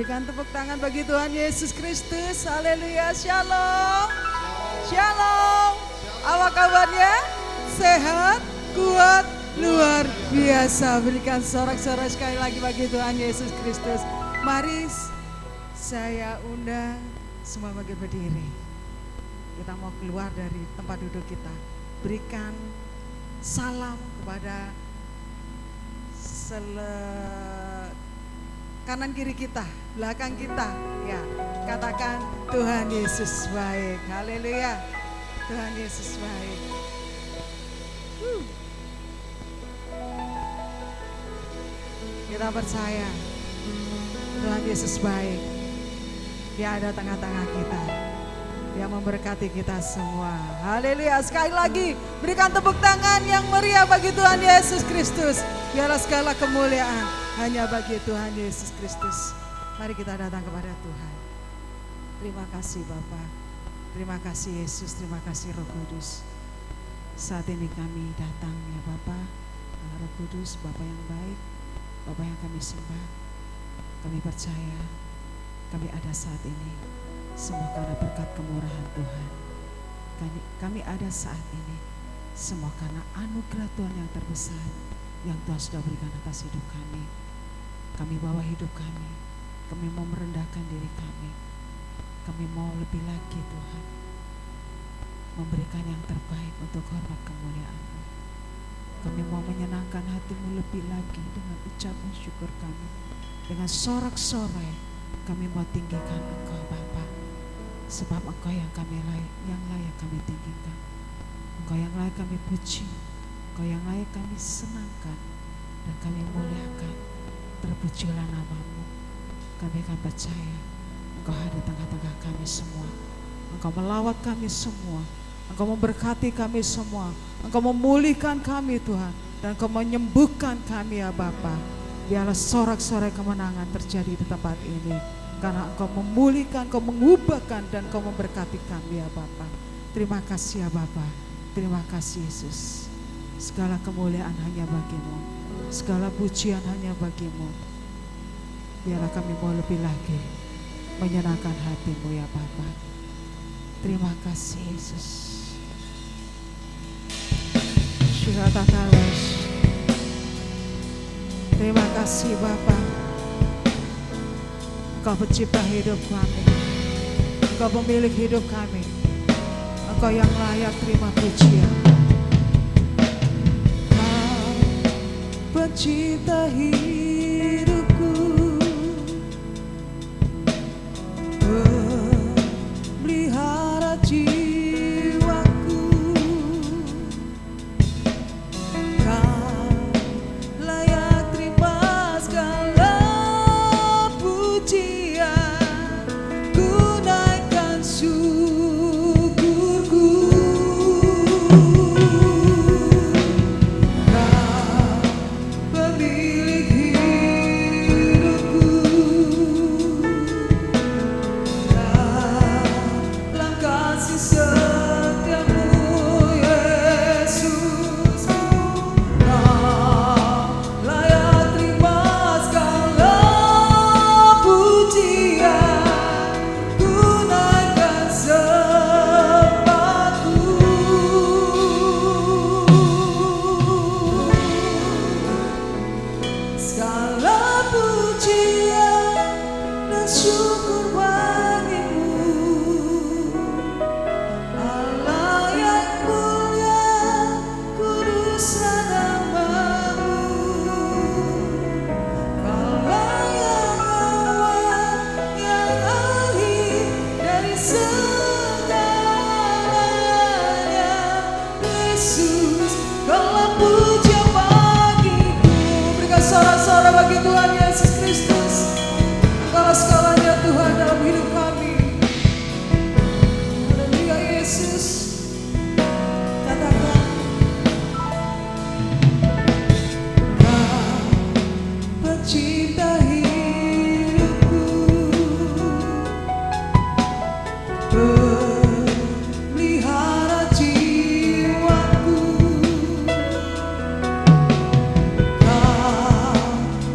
Berikan tepuk tangan bagi Tuhan Yesus Kristus. Haleluya. Shalom. Shalom. Apa kabarnya? Sehat, kuat, luar biasa. Berikan sorak-sorak sekali lagi bagi Tuhan Yesus Kristus. Mari saya undang semua bagi berdiri. Kita mau keluar dari tempat duduk kita. Berikan salam kepada kanan kiri kita, belakang kita, ya. Katakan Tuhan Yesus baik. Haleluya. Tuhan Yesus baik. Kita percaya Tuhan Yesus baik. Dia ada tengah-tengah kita. Dia memberkati kita semua. Haleluya. Sekali lagi berikan tepuk tangan yang meriah bagi Tuhan Yesus Kristus. Biarlah segala kemuliaan hanya bagi Tuhan Yesus Kristus. Mari kita datang kepada Tuhan. Terima kasih Bapa. Terima kasih Yesus. Terima kasih Roh Kudus. Saat ini kami datang ya Bapa, Roh Kudus, Bapa yang baik, Bapa yang kami sembah. Kami percaya kami ada saat ini semua karena berkat kemurahan Tuhan. Kami ada saat ini semua karena anugerah Tuhan yang terbesar yang Tuhan sudah berikan atas hidup kami. Kami bawa hidup kami mau merendahkan diri kami mau lebih lagi Tuhan, memberikan yang terbaik untuk hormat kemuliaan-Mu. Kami mau menyenangkan hati-Mu lebih lagi dengan ucapan syukur kami, dengan sorak-sorai kami mau tinggikan Engkau Bapa, sebab Engkau yang layak kami tinggikan, Engkau yang layak kami puji, Engkau yang layak kami senangkan dan kami muliakan. Terpujilah nama-Mu. Kami akan percaya Engkau ada di tengah-tengah kami semua. Engkau melawat kami semua. Engkau memberkati kami semua. Engkau memulihkan kami Tuhan. Dan Engkau menyembuhkan kami ya Bapa. Biarlah sorak-sorai kemenangan terjadi di tempat ini. Karena Engkau memulihkan, Engkau mengubahkan dan Engkau memberkati kami ya Bapa. Terima kasih ya Bapa. Terima kasih Yesus. Segala kemuliaan hanya bagi-Mu. Segala pujian hanya bagi-Mu. Biarlah kami mau lebih lagi menyenangkan hati-Mu ya Bapa. Terima kasih Yesus. Terima kasih Bapa. Engkau pencipta hidup kami. Engkau pemilik hidup kami. Engkau yang layak terima pujian. Pencipta hidupku, pemelihara jiwaku, Kau layak terima segala pujian, ku naikkan syukurku. Kau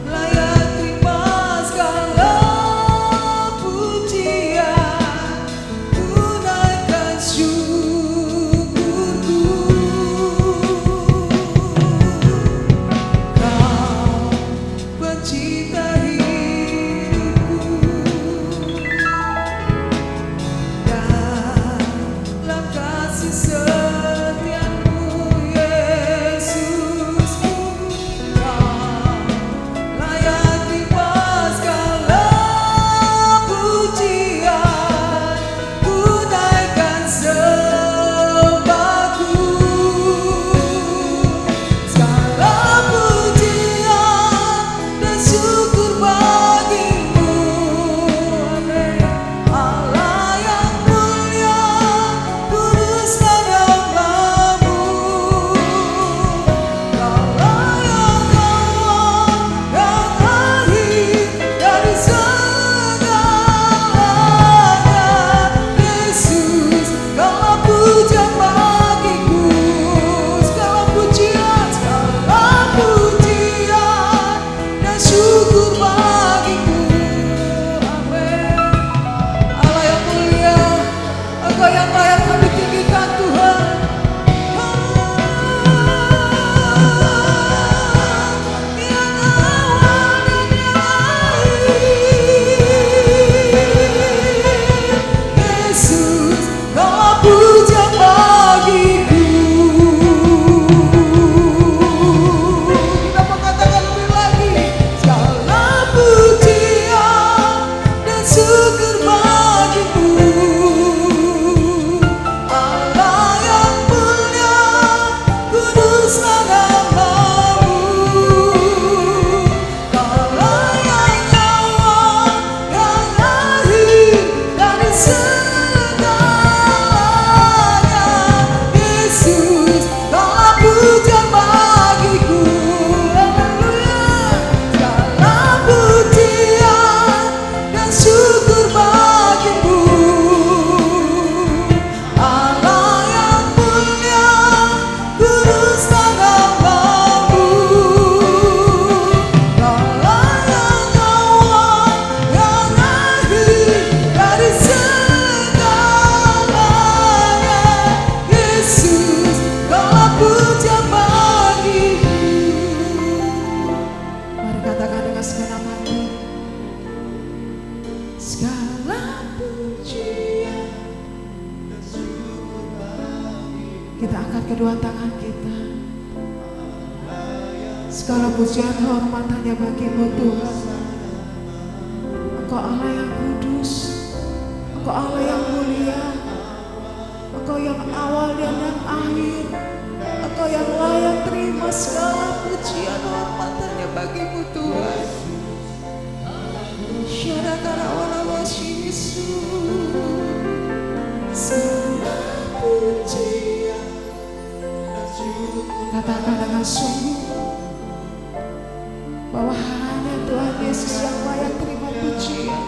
layak terima kita angkat kedua tangan kita. Segala pujian hormat hanya bagi-Mu Tuhan. Engkau Allah yang kudus, Engkau Allah yang mulia, Engkau yang awal dan yang akhir, Engkau yang layak terima segala pujian hormat hanya bagi-Mu Tuhan. Yesus, segala pujian. Katakan dengan sungguh bahwa hanya Tuhan Yesus yang layak terima pujian.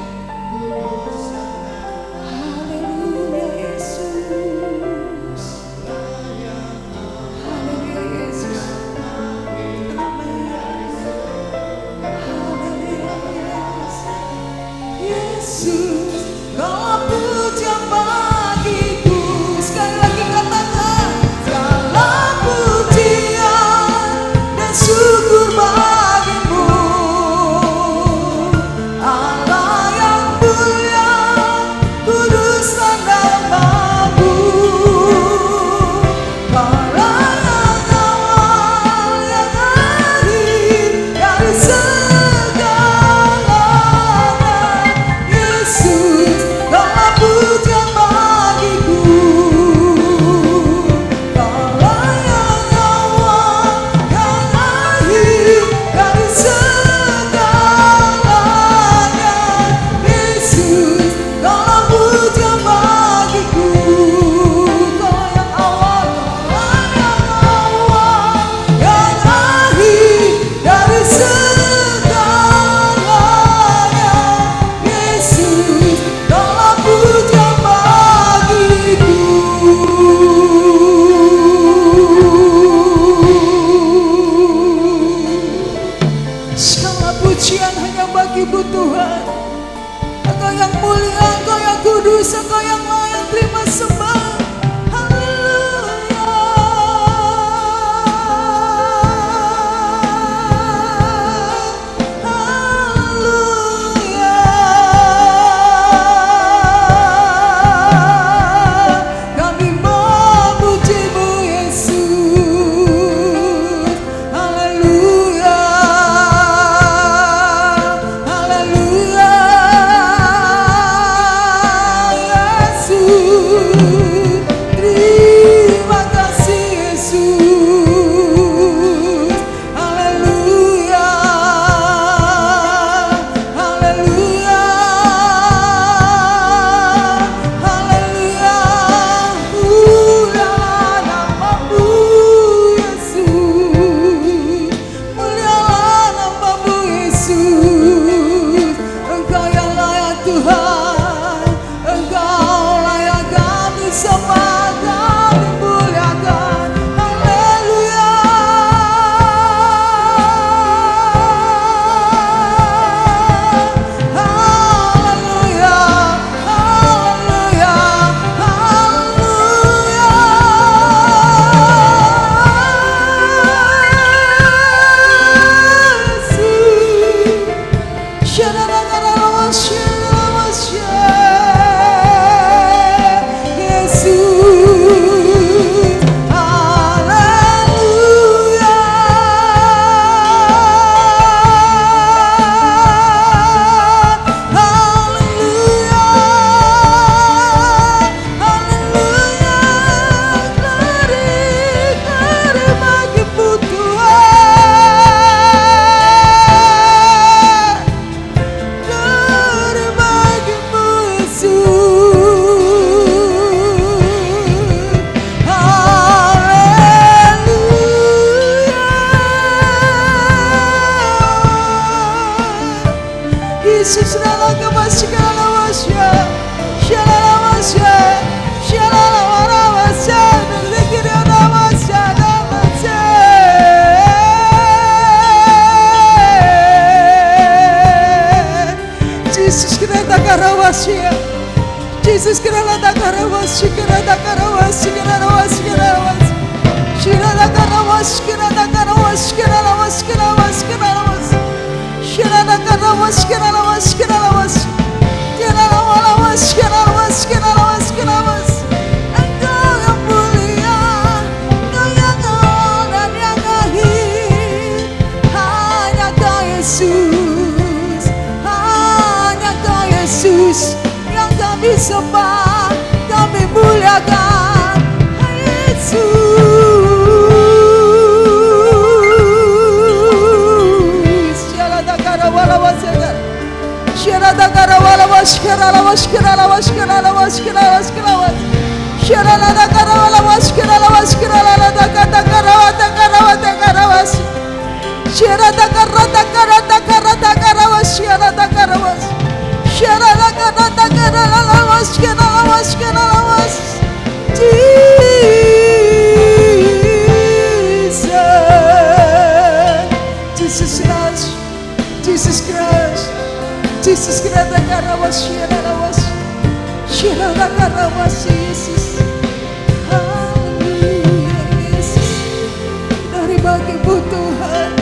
Haleluya Yesus, haleluya Yesus, haleluya Yesus, Kau pujian bagiku. Sekali lagi katakan, segala pujian dan syukur bagimu, Allah yang mulia, kuduslah namamu. Kaulah yang awal, yang akhir dari segalanya. Yesus, Kaulah pujian bagiku. Kaulah yang awal, yang akhir dari segalanya. Yesus, Kaulah pujian bagiku. Kau yang awal, yang akhir dari segalanya. Yesus, Kaulah pujian bagiku. Segala pujian hanya bagi-Mu Tuhan. Engkau yang mulia, Engkau yang kudus, Engkau yang layak terima sembah. Haleluya. Haleluya. Kami memuji-Mu Yesus. Haleluya. Haleluya. Yesus, terima kasih Yesus. Haleluya. Haleluya. Haleluya. Mulialah namamu Yesus. Mulialah namamu Yesus. Engkau yang layak Tuhan. Engkau layak kami sembah, kami muliakan. Haleluya. Haleluya. Haleluya. Yesus nala kemasya namasya, shalamasya, shalalamasya, dzikir namasya, namasya. Jesus kereta karawasya, Jesus kereta karawasya, kereta karawasya, karawasya, karawasya. Shirada karawasya, kereta karawasya, karawasya, karawasya, karawasya. Shirada karawasya, karawasya, karawasya. Karawasya, karawasya, karawasya, karawasya. Engkau yang mulia, Jesus Christ, Jesus Christ, Jesus Christ, Yesus. Haleluya Yesus. Dari bagimu Tuhan,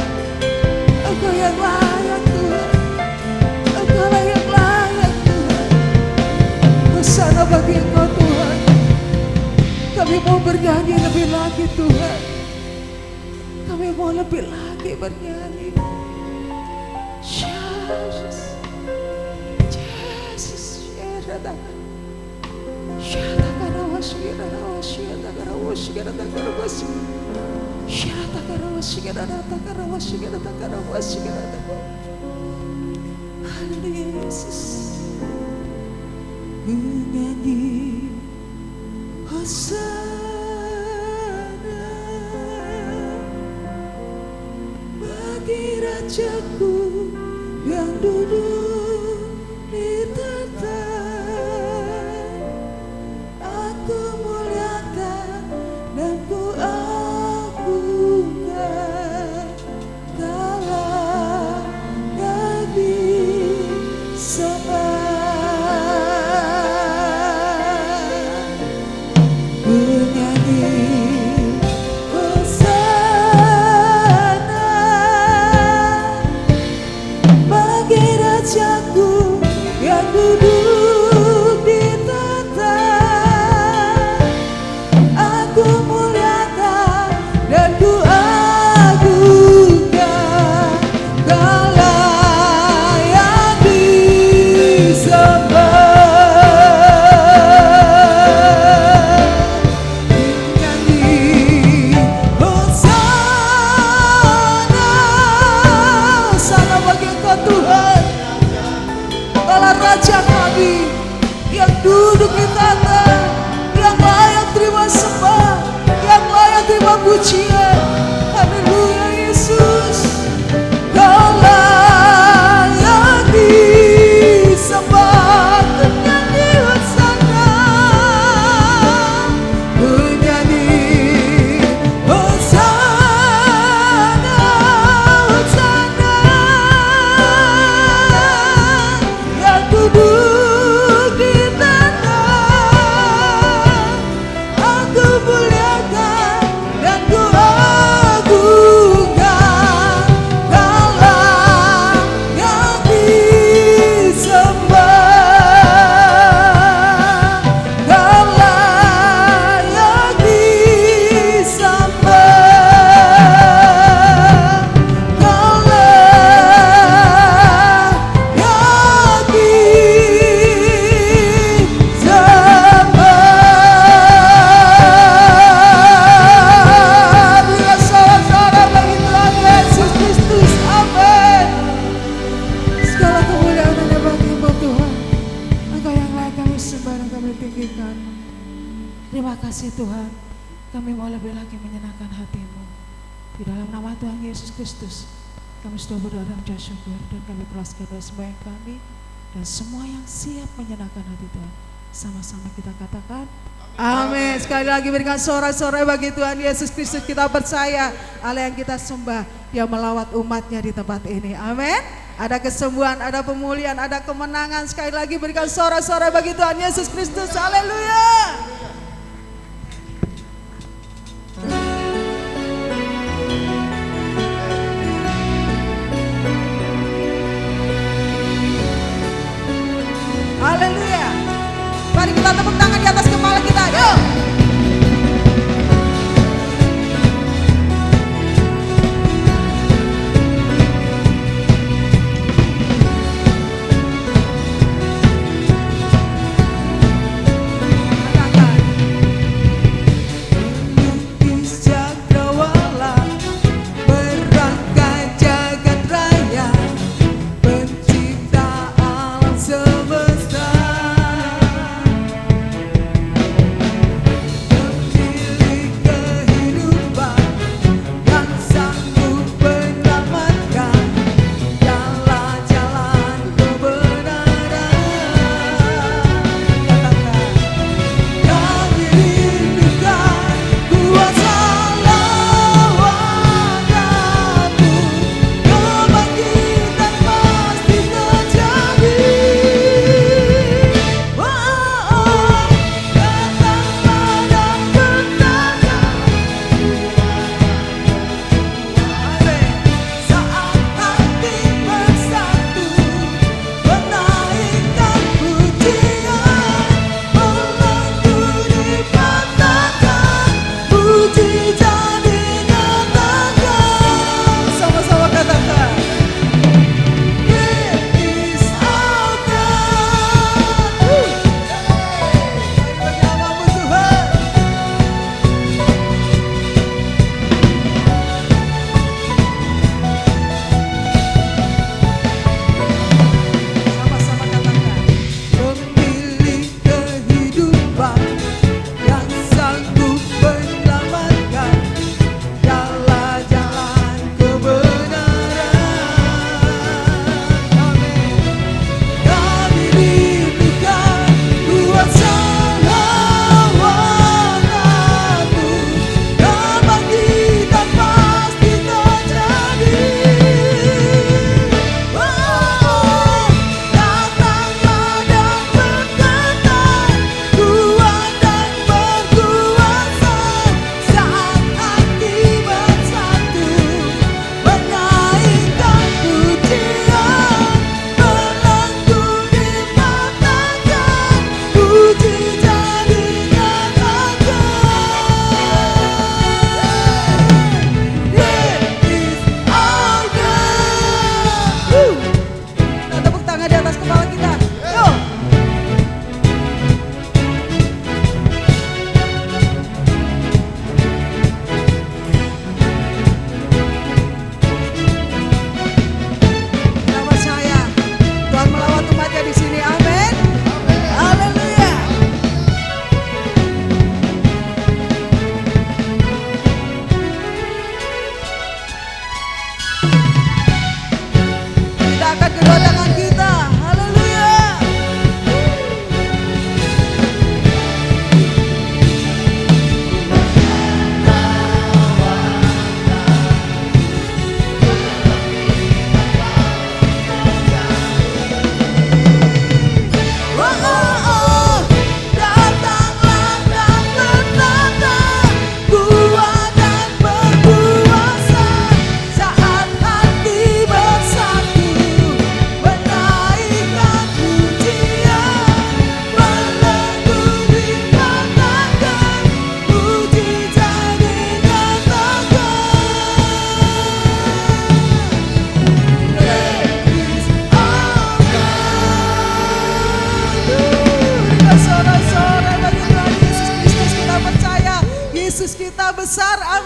Engkau yang layak Tuhan, Engkau yang layak Tuhan. Hosana bagi Engkau Tuhan. Kami mau bernyanyi lebih lagi Tuhan. Kami mau lebih lagi bernyanyi. Jesus, Jesus, Haleluya Yesus. Menyanyi Hosana bagi Rajaku yang duduk di tahta. Aku muliakan dan ku agungkan, Kaulah yang disembah. Menyanyi Hosana bagi Rajaku yang duduk di tahta. Aku muliakan dan ku agungkan, Kaulah yang disembah. Menyanyi Hosana, Hosana bagi Engkau Tuhan. Kaulah Raja kami yang duduk di tahta, yang layak terima sembah, yang layak terima pujian. Haleluya Yesus. Kaulah yang disembah. Menyanyi Hosana, menyanyi Hosana, Hosana yang duduk di tahta. Aku muliakan dan ku agungkan, Kaulah yang disembah. Kaulah yang disembah. Kaulah yang disembah. Berikan sorak-sorak bagi Tuhan Yesus Kristus. Amin. Segala kemuliaan hanya bagi-Mu Tuhan. Engkau yang layak kami sembah dan kami tinggikan. Terima kasih Tuhan. Kami mau lebih lagi menyenangkan hati-Mu. Di dalam nama Tuhan Yesus Kristus, kami sudah berdoa dan ucap syukur, dan kami keraskan doa sembahyang kami dan semua yang siap menyenangkan hati Tuhan. Sama-sama kita katakan amin. Sekali lagi berikan sorak-sorai bagi Tuhan Yesus Kristus. Kita percaya Allah yang kita sembah yang melawat umatnya di tempat ini. Amin. Ada kesembuhan, ada pemulihan, ada kemenangan. Sekali lagi berikan sorak-sorai bagi Tuhan Yesus Kristus. Haleluya. Haleluya. Mari kita tepuk tangan di atas kepala kita. Yuk. Katakan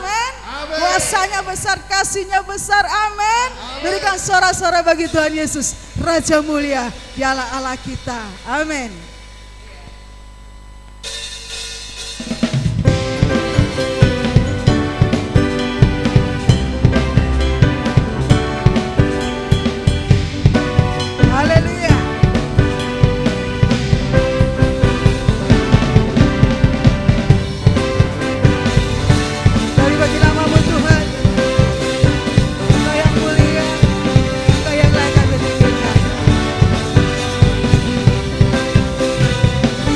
amin. Kuasanya besar, kasihnya besar, amin. Berikan sorak-sorai bagi Tuhan Yesus, Raja mulia, Dialah Allah kita, amin. Haleluya. Dari bagi namamu Tuhan, Engkau yang mulia, Engkau yang layak kami tinggikan.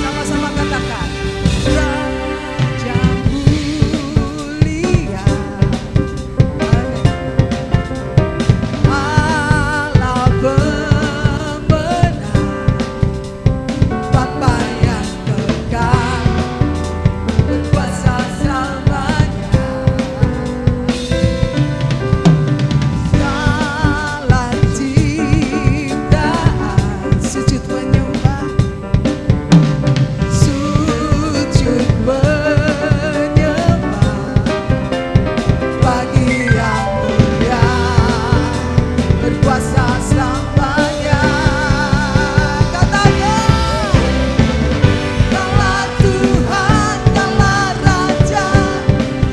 Sama-sama katakan, Raja mulia, Allah pembenar, Bapa yang kekal, berkuasa selamanya. Segala ciptaan sujud menyembah, sujud menyembah bagi yang mulia, berkuasa selamanya. Katakan, Kaulah Tuhan, Kaulah Raja,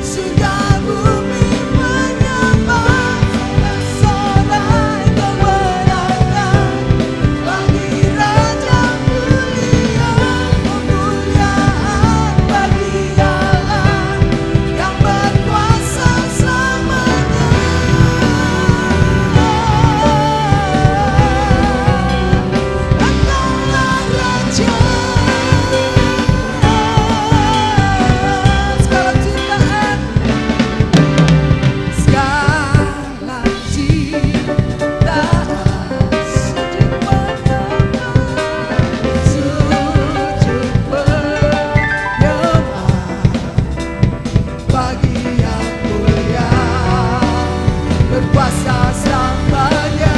surga bumi menyembah, sorak-sorai kemenangan bagi Raja mulia, kemuliaan bagi Allah yang berkuasa selamanya. Engkaulah Raja, segala ciptaan, segala ciptaan sujud menyembah, sujud menyembah bagi yang mulia, berkuasa selamanya.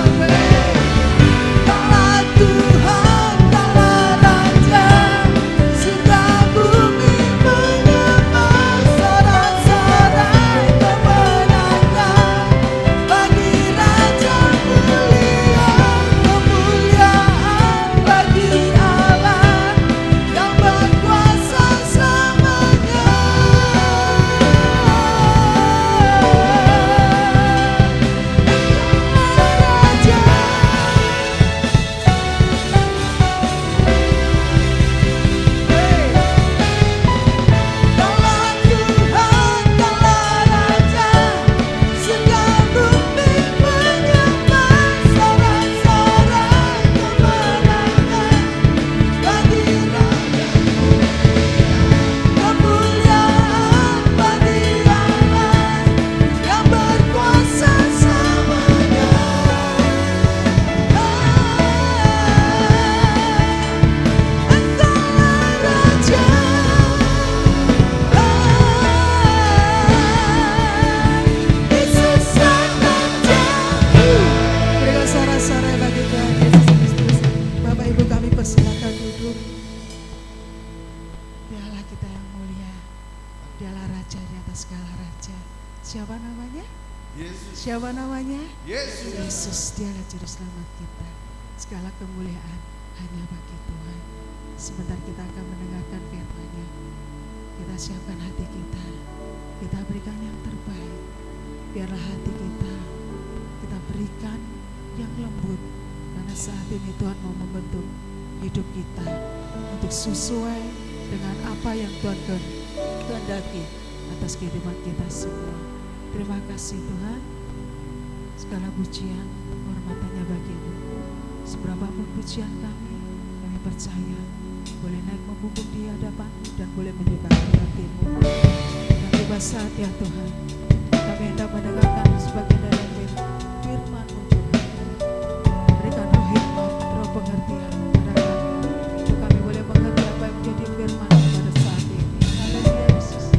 Amin. Kaulah Tuhan, Kaulah Raja, surga bumi menyembah, sorak-sorai kemenangan bagi Raja mulia, kemuliaan bagi Allah yang berkuasa selamanya. Raja, Kaulah Tuhan, Kaulah Raja, surga bumi menyembah, sorak-sorai kemenangan bagi Raja, kemuliaan bagi Allah yang berkuasa selamanya. Engkaulah Raja, Yesus yang Raja. Berikan sorak-sorai bagi Tuhan Yesus Kristus. Bapak Ibu kami persilakan duduk. Dialah kita yang mulia, Dialah Raja di atas segala raja. Siapa namanya? Siapa namanya? Yesus, Dialah Juru Selamat kita. Segala kemuliaan hanya bagi Tuhan. Sebentar kita akan mendengarkan firman-Nya. Kita siapkan hati kita, kita berikan yang terbaik. Biarlah hati kita berikan yang lembut, karena saat ini Tuhan mau membentuk hidup kita untuk sesuai dengan apa yang Tuhan kehendaki atas kehidupan kita semua. Terima kasih Tuhan. Segala pujian, hormatannya bagi-Mu. Seberapapun pujian kami percaya boleh naik membungkuk di hadapan-Mu dan boleh menyembahkan hati-Mu. Dan tiba saat ya Tuhan, kami hendak mendengarkan sebagian dari firman-Mu Tuhan. Berikan roh hikmat, roh pengertian kepada kami, untuk kami boleh mengerti apa yang menjadi firman-Mu pada saat ini. Haleluya Yesus.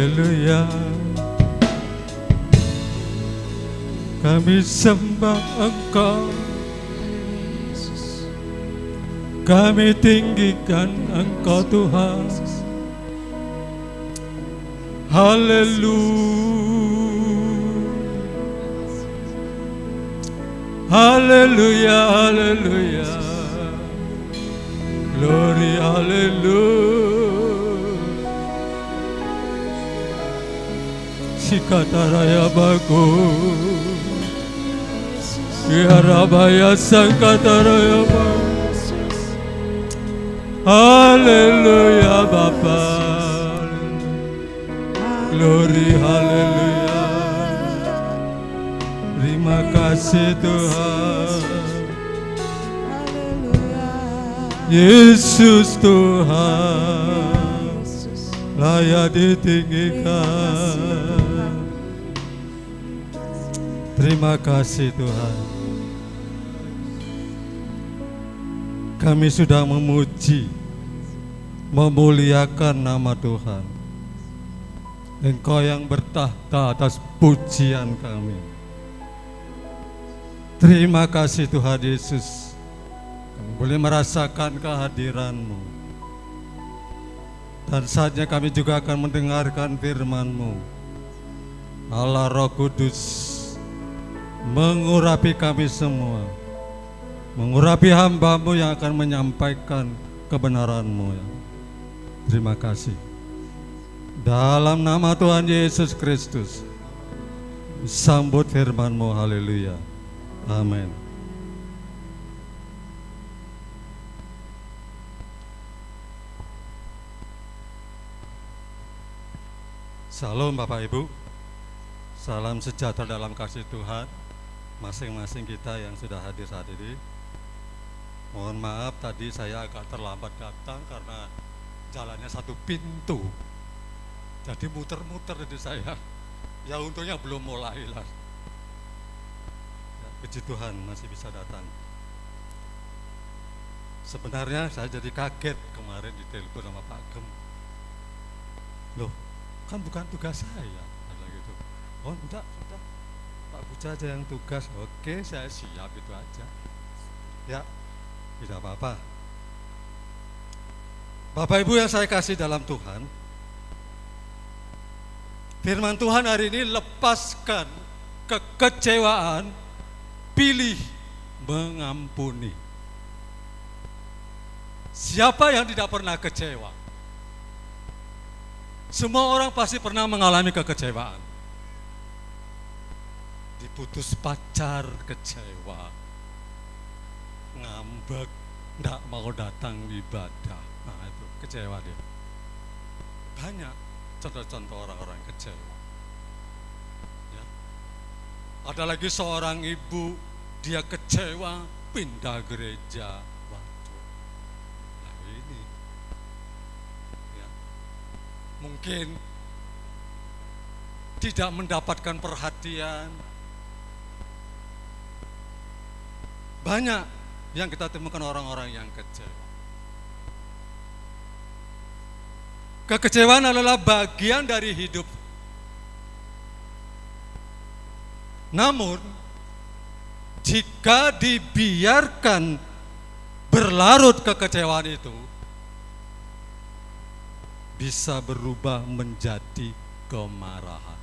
Haleluya. Kami sembah Engkau, kami tinggikan Engkau Tuhan. Haleluya, haleluya, haleluya. Glory, haleluya. Sikataraya bagus. Ya Rabaya Sangkataraya bagus. Haleluya Bapa. Glory, haleluya. Terima kasih Tuhan. Yesus Tuhan, layak ditinggikan. Terima kasih Tuhan. Kami sudah memuji, memuliakan nama Tuhan. Engkau yang bertahta atas pujian kami. Terima kasih Tuhan Yesus. Kami boleh merasakan kehadiran-Mu. Dan saatnya kami juga akan mendengarkan firman-Mu. Allah Roh Kudus mengurapi kami semua. Mengurapi hamba-Mu yang akan menyampaikan kebenaran-Mu. Terima kasih. Dalam nama Tuhan Yesus Kristus, sambut firman-Mu, haleluya. Amin. Salam Bapak Ibu, salam sejahtera dalam kasih Tuhan masing-masing kita yang sudah hadir saat ini. Mohon maaf tadi saya agak terlambat datang karena jalannya satu pintu, jadi muter-muter di saya. Ya untungnya belum mulai lah. Ya, puji Tuhan masih bisa datang. Sebenarnya saya jadi kaget kemarin ditelepon sama Pak Gem. Loh, kan bukan tugas saya, ada gitu. Oh enggak, sudah Pak Buca aja yang tugas. Oke, saya siap, itu aja. Ya, tidak apa-apa. Bapak Ibu yang saya kasih dalam Tuhan, firman Tuhan hari ini, lepaskan kekecewaan, pilih mengampuni. Siapa yang tidak pernah kecewa? Semua orang pasti pernah mengalami kekecewaan. Diputus pacar kecewa, ngambek, tidak mau datang ibadah. Nah itu kecewa dia. Banyak contoh-contoh orang-orang kecewa. Ya. Ada lagi seorang ibu, dia kecewa, pindah gereja. Waduh, nah ini ya. Mungkin tidak mendapatkan perhatian. Banyak yang kita temukan orang-orang yang kecewa. Kekecewaan adalah bagian dari hidup. Namun, jika dibiarkan berlarut kekecewaan itu, bisa berubah menjadi kemarahan.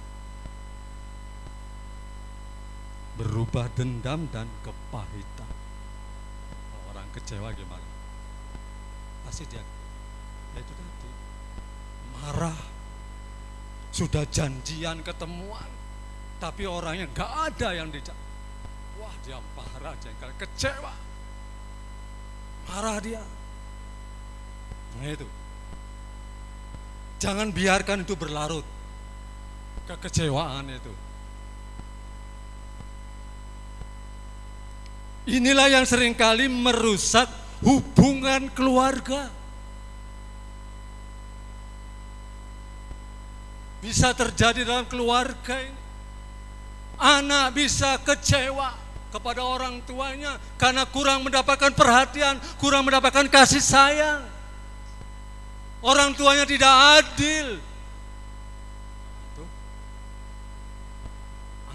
Berubah dendam dan kepahitan. Orang kecewa gimana? Pasti dia, ya itu tadi, marah. Sudah janjian ketemuan, tapi orangnya gak ada yang dijak. Wah, dia marah, jengkel, kecewa. Marah dia. Nah itu. Jangan biarkan itu berlarut. Kekecewaan itu. Inilah yang seringkali merusak hubungan keluarga. Bisa terjadi dalam keluarga ini. Anak bisa kecewa kepada orang tuanya karena kurang mendapatkan perhatian, kurang mendapatkan kasih sayang. Orang tuanya tidak adil.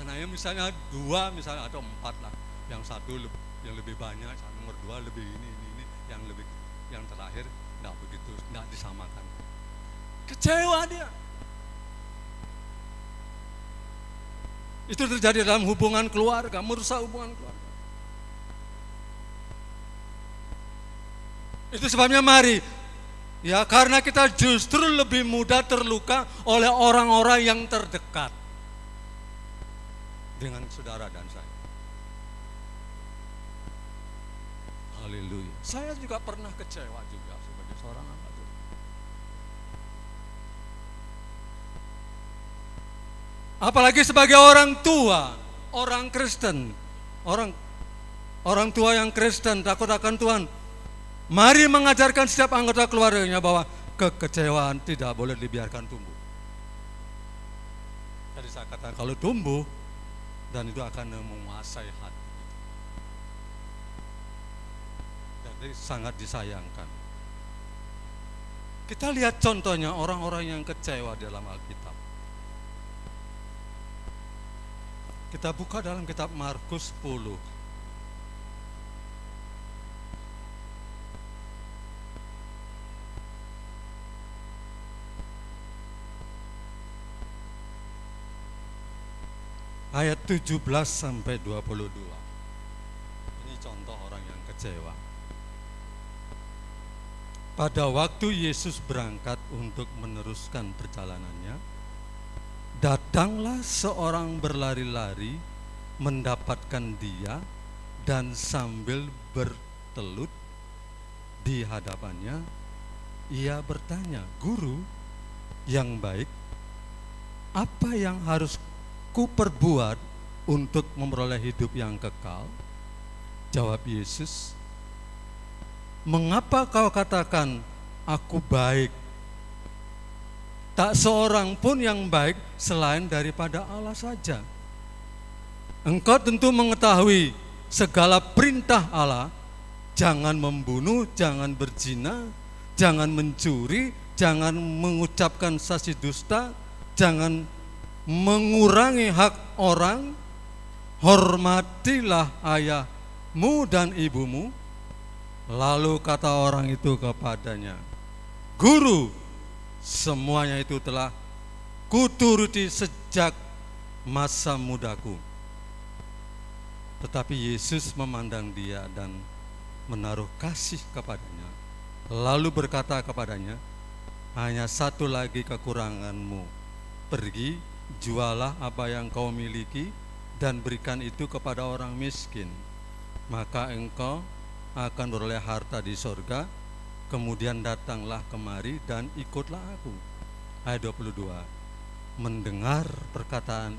anaknya misalnya 2 misalnya atau 4 lah. Yang satu yang lebih banyak, yang nomor 2 lebih ini, yang terakhir enggak begitu, enggak disamakan. Kecewa dia. Itu terjadi dalam hubungan keluarga, merusak hubungan keluarga. Itu sebabnya mari, ya karena kita justru lebih mudah terluka oleh orang-orang yang terdekat dengan saudara dan saya. Haleluya. Saya juga pernah kecewa juga sebagai seorang anak Tuhan. Apalagi sebagai orang tua, orang Kristen, orang tua yang Kristen, takut akan Tuhan. Mari mengajarkan setiap anggota keluarganya bahwa kekecewaan tidak boleh dibiarkan tumbuh. Tadi saya katakan kalau tumbuh, dan itu akan menguasai hati. Jadi sangat disayangkan. Kita lihat contohnya orang-orang yang kecewa dalam Alkitab. Kita buka dalam kitab Markus 10. Ayat 17 sampai 22. Ini contoh orang yang kecewa. Pada waktu Yesus berangkat untuk meneruskan perjalanannya, datanglah seorang berlari-lari mendapatkan dia dan sambil bertelut di hadapannya, ia bertanya, "Guru yang baik, apa yang harus ku perbuat untuk memperoleh hidup yang kekal?" Jawab Yesus, "Mengapa kau katakan aku baik? Tak seorang pun yang baik selain daripada Allah saja. Engkau tentu mengetahui segala perintah Allah, jangan membunuh, jangan berzina, jangan mencuri, jangan mengucapkan saksi dusta, jangan mengurangi hak orang, hormatilah ayahmu dan ibumu." Lalu kata orang itu kepadanya, "Guru, semuanya itu telah kuturuti sejak masa mudaku." Tetapi Yesus memandang dia dan menaruh kasih kepadanya, lalu berkata kepadanya, "Hanya satu lagi kekuranganmu. Pergi, jualah apa yang kau miliki dan berikan itu kepada orang miskin, maka engkau akan beroleh harta di sorga. Kemudian datanglah kemari dan ikutlah aku." Ayat 22. Mendengar perkataan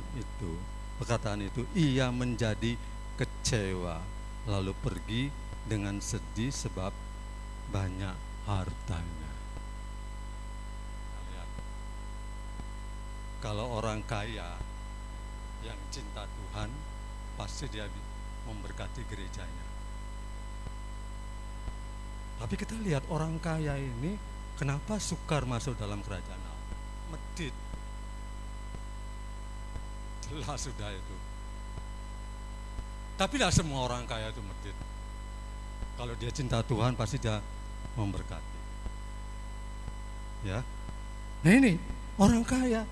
itu ia menjadi kecewa, lalu pergi dengan sedih sebab banyak hartanya. Lihat. Kalau orang kaya yang cinta Tuhan, pasti dia memberkati gerejanya. Tapi kita lihat orang kaya ini kenapa sukar masuk dalam kerajaan Allah? Medit. Jelas sudah itu. Tapi tidak semua orang kaya itu medit. Kalau dia cinta Tuhan pasti dia memberkati. Ya. Nah ini orang kaya.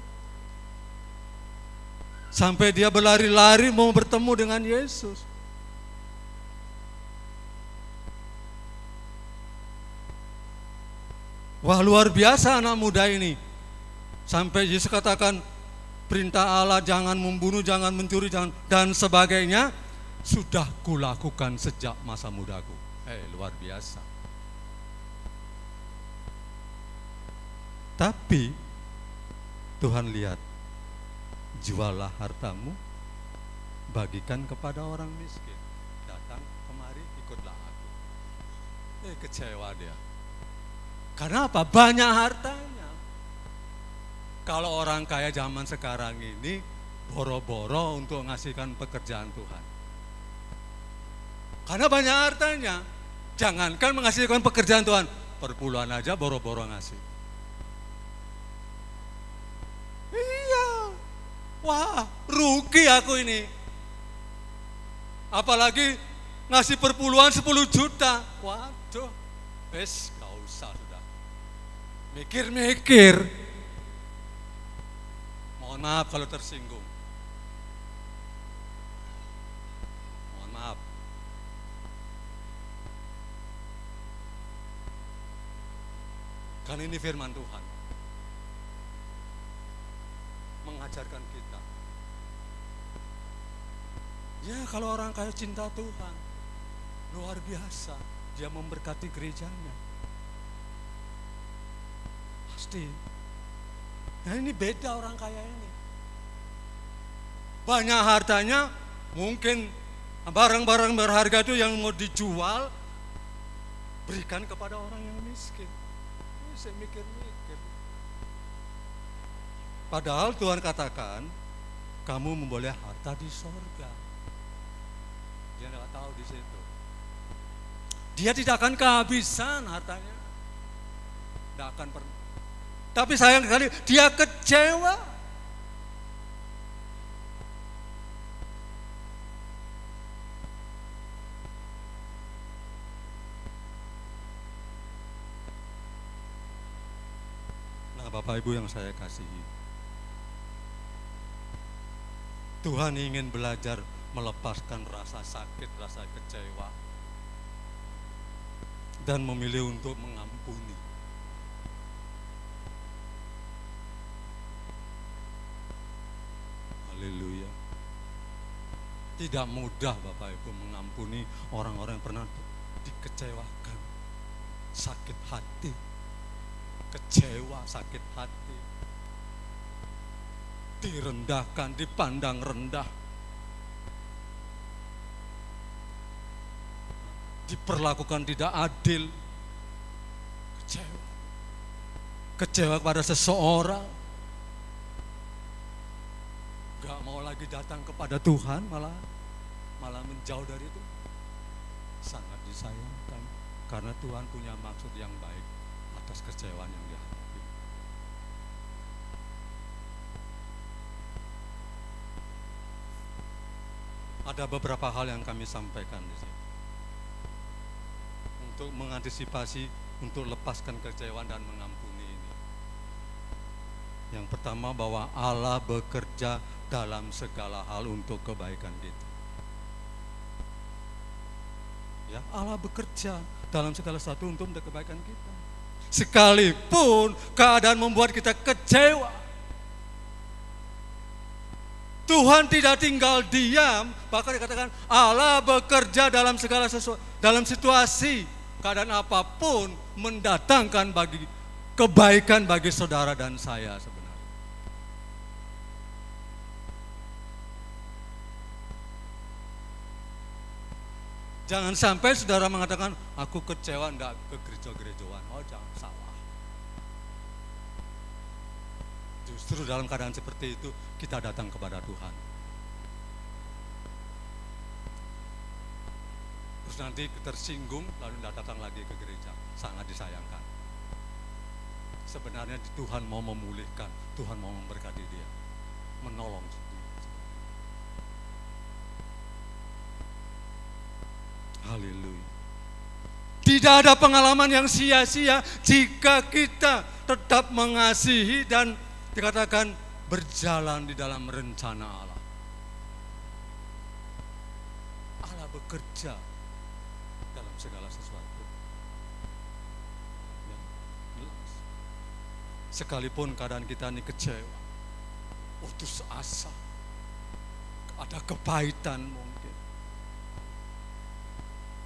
Sampai dia berlari-lari mau bertemu dengan Yesus. Wah, luar biasa anak muda ini. Sampai Yesus katakan perintah Allah, jangan membunuh, jangan mencuri, jangan dan sebagainya, sudah kulakukan sejak masa mudaku. Luar biasa. Tapi Tuhan lihat, jualah hartamu, bagikan kepada orang miskin. Datang kemari, ikutlah aku. Kecewa dia. Karena apa? Banyak hartanya. Kalau orang kaya zaman sekarang ini boro-boro untuk ngasihkan pekerjaan Tuhan. Karena banyak hartanya. Jangankan menghasilkan pekerjaan Tuhan, perpuluhan aja boro-boro ngasih. Iya. Wah, rugi aku ini. Apalagi ngasih perpuluhan 10 juta. Waduh, wes gak usah sudah. Mikir-mikir. Mohon maaf kalau tersinggung. Mohon maaf. Kan ini firman Tuhan. Mengajarkan kita. Ya kalau orang kaya cinta Tuhan, luar biasa. Dia memberkati gerejanya. Pasti. Nah ini beda orang kaya ini. Banyak hartanya, mungkin barang-barang berharga itu yang mau dijual, berikan kepada orang yang miskin. Saya mikir-mikir. Padahal Tuhan katakan, kamu memboleh harta di sorga. Dia tidak tahu di situ. Dia tidak akan kehabisan hartanya. Tidak akan pernah. Tapi sayang sekali, dia kecewa. Nah, Bapak Ibu yang saya kasihi, Tuhan ingin belajar melepaskan rasa sakit, rasa kecewa, dan memilih untuk mengampuni. Haleluya. Tidak mudah Bapak Ibu mengampuni orang-orang yang pernah dikecewakan, sakit hati, kecewa, sakit hati, direndahkan, dipandang rendah, diperlakukan tidak adil, kecewa kepada seseorang, gak mau lagi datang kepada Tuhan, malah menjauh dari itu. Sangat disayangkan, karena Tuhan punya maksud yang baik atas kecewaan yang dihadapi. Ada beberapa hal yang kami sampaikan di sini untuk mengantisipasi, untuk lepaskan kecewaan dan mengampuni ini. Yang pertama, bahwa Allah bekerja dalam segala hal untuk kebaikan kita. Ya, Allah bekerja dalam segala sesuatu untuk kebaikan kita. Sekalipun keadaan membuat kita kecewa, Tuhan tidak tinggal diam. Bahkan dikatakan Allah bekerja dalam segala sesuatu, dalam situasi, keadaan apapun, mendatangkan bagi kebaikan bagi saudara dan saya sebenarnya. Jangan sampai saudara mengatakan, aku kecewa enggak ke gereja-gerejaan. Oh, jangan salah. Justru dalam keadaan seperti itu, kita datang kepada Tuhan. Terus nanti tersinggung, lalu tidak datang lagi ke gereja. Sangat disayangkan. Sebenarnya Tuhan mau memulihkan, Tuhan mau memberkati dia, menolong dia. Haleluya. Tidak ada pengalaman yang sia-sia jika kita tetap mengasihi dan dikatakan berjalan di dalam rencana Allah. Allah bekerja dalam segala sesuatu. Sekalipun keadaan kita ini kecewa, putus asa, ada kepahitan mungkin.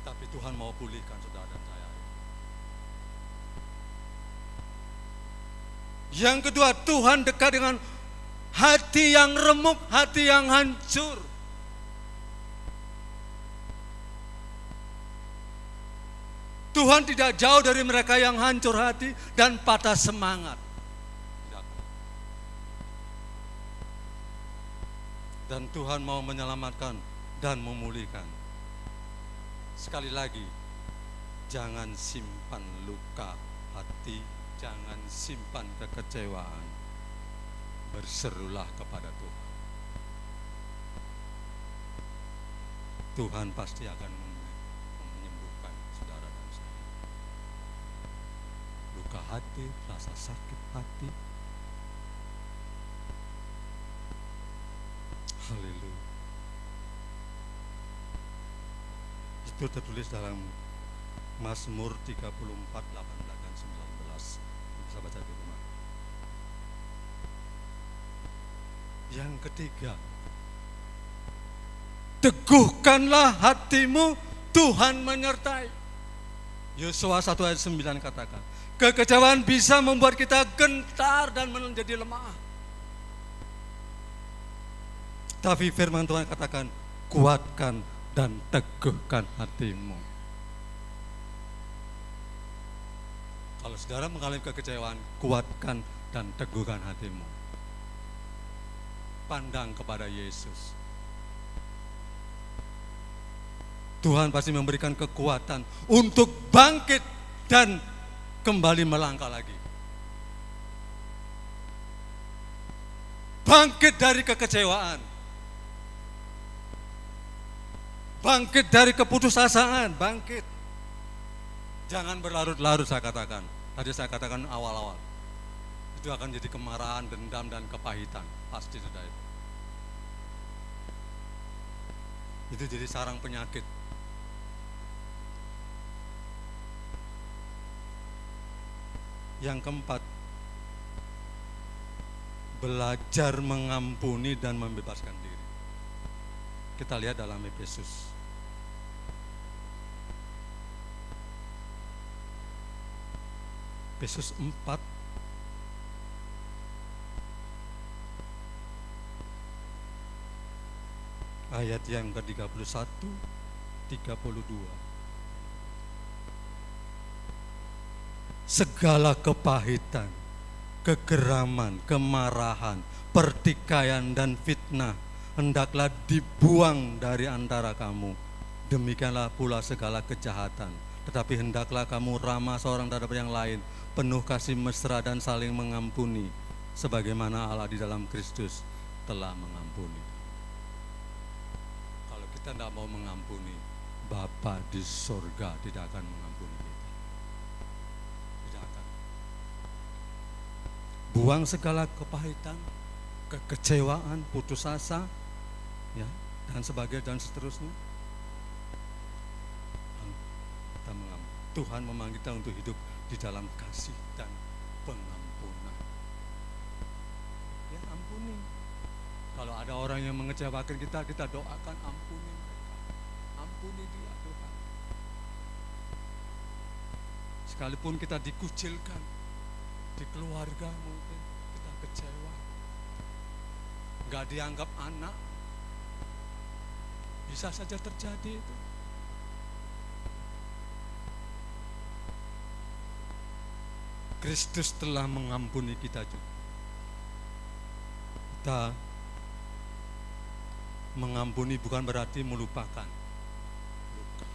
Tapi Tuhan mau pulihkan saudara dan saya. Yang kedua, Tuhan dekat dengan hati yang remuk, hati yang hancur. Tuhan tidak jauh dari mereka yang hancur hati dan patah semangat. Dan Tuhan mau menyelamatkan dan memulihkan. Sekali lagi, jangan simpan luka hati, jangan simpan kekecewaan. Berserulah kepada Tuhan. Tuhan pasti akan menyembuhkan saudara dan saya. Luka hati, rasa sakit hati. Haleluya. Itu tertulis dalam Mazmur 34, 18 dan 19. Bisa baca di rumah. Yang ketiga, teguhkanlah hatimu, Tuhan menyertai. Yosua 1 ayat 9 katakan, kekecewaan bisa membuat kita gentar dan menjadi lemah. Tapi firman Tuhan katakan, kuatkan dan teguhkan hatimu. Kalau saudara mengalami kekecewaan, kuatkan dan teguhkan hatimu. Pandang kepada Yesus. Tuhan pasti memberikan kekuatan untuk bangkit dan kembali melangkah lagi. Bangkit dari kekecewaan. Bangkit dari keputusasaan, bangkit. Jangan berlarut-larut, saya katakan. Tadi saya katakan awal-awal. Itu akan jadi kemarahan, dendam, dan kepahitan. Pasti sudah itu. Itu jadi sarang penyakit. Yang keempat, belajar mengampuni dan membebaskan diri. Kita lihat dalam Efesus. Efesus 4 ayat yang ke-31, 32. Segala kepahitan, kegeraman, kemarahan, pertikaian dan fitnah hendaklah dibuang dari antara kamu. Demikianlah pula segala kejahatan. Tetapi hendaklah kamu ramah seorang terhadap yang lain, penuh kasih mesra dan saling mengampuni, sebagaimana Allah di dalam Kristus telah mengampuni. Kalau kita tidak mau mengampuni, Bapa di sorga tidak akan mengampuni kita. Tidak akan. Buang segala kepahitan, kekecewaan, putus asa, ya, dan sebagainya dan seterusnya. Kita mengampuni. Tuhan memanggil kita untuk hidup di dalam kasih dan pengampunan. Ya, ampuni. Kalau ada orang yang mengecewakan kita, kita doakan, ampuni mereka. Ampuni dia, Tuhan. Sekalipun kita dikucilkan di keluarga, mungkin kita kecewa, nggak dianggap anak, bisa saja terjadi itu. Kristus telah mengampuni kita juga. Kita mengampuni bukan berarti melupakan luka,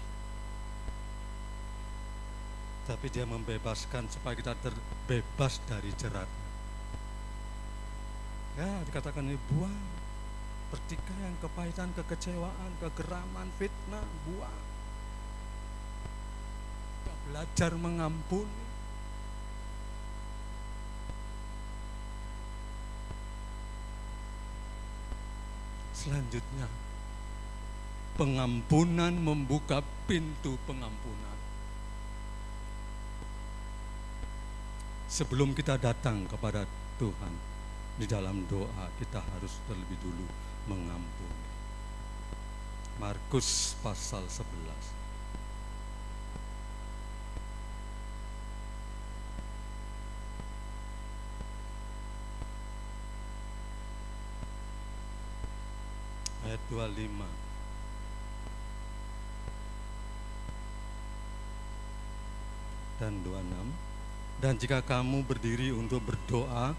tapi dia membebaskan supaya kita terbebas dari jerat. Ya, dikatakan ini buang pertikaian, kepahitan, kekecewaan, kegeraman, fitnah, buang. Kita belajar mengampuni. Selanjutnya, pengampunan membuka pintu pengampunan. Sebelum kita datang kepada Tuhan, di dalam doa kita harus terlebih dulu mengampuni. Markus pasal 11. Ayat 25. Dan 26. Dan jika kamu berdiri untuk berdoa,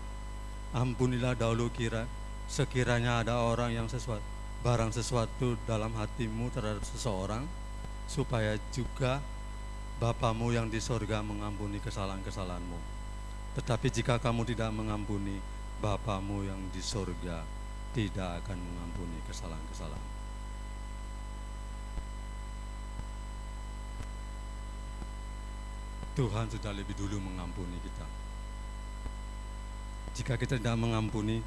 ampunilah dahulu sekiranya ada orang yang barang sesuatu dalam hatimu terhadap seseorang, supaya juga Bapamu yang di sorga mengampuni kesalahan-kesalahanmu. Tetapi jika kamu tidak mengampuni, Bapamu yang di sorga tidak akan mengampuni kesalahan-kesalahan. Tuhan sudah lebih dulu mengampuni kita. Jika kita tidak mengampuni,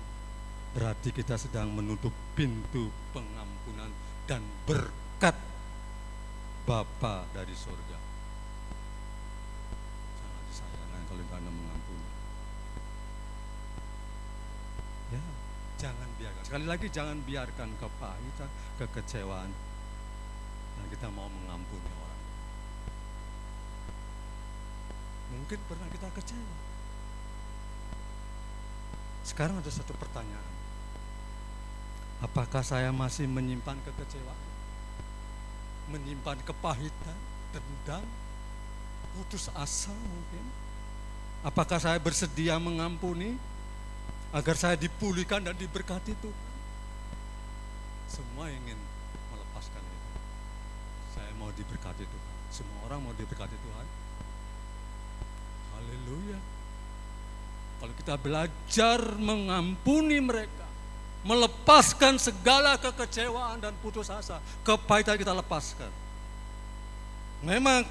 berarti kita sedang menutup pintu pengampunan dan berkat Bapa dari surga. Sangat disayangkan kalau kita tidak mengampuni. Ya, jangan biarkan. Sekali lagi, jangan biarkan kepahitan, kekecewaan, dan kita mau mengampuni orang. Mungkin pernah kita kecewa. Sekarang ada satu pertanyaan. Apakah saya masih menyimpan kekecewaan? Menyimpan kepahitan, dendam, putus asa mungkin? Apakah saya bersedia mengampuni agar saya dipulihkan dan diberkati Tuhan? Semua ingin melepaskan itu. Saya mau diberkati Tuhan. Semua orang mau diberkati Tuhan. Haleluya. Kalau kita belajar mengampuni mereka, melepaskan segala kekecewaan dan putus asa, kepahitan kita lepaskan. Memang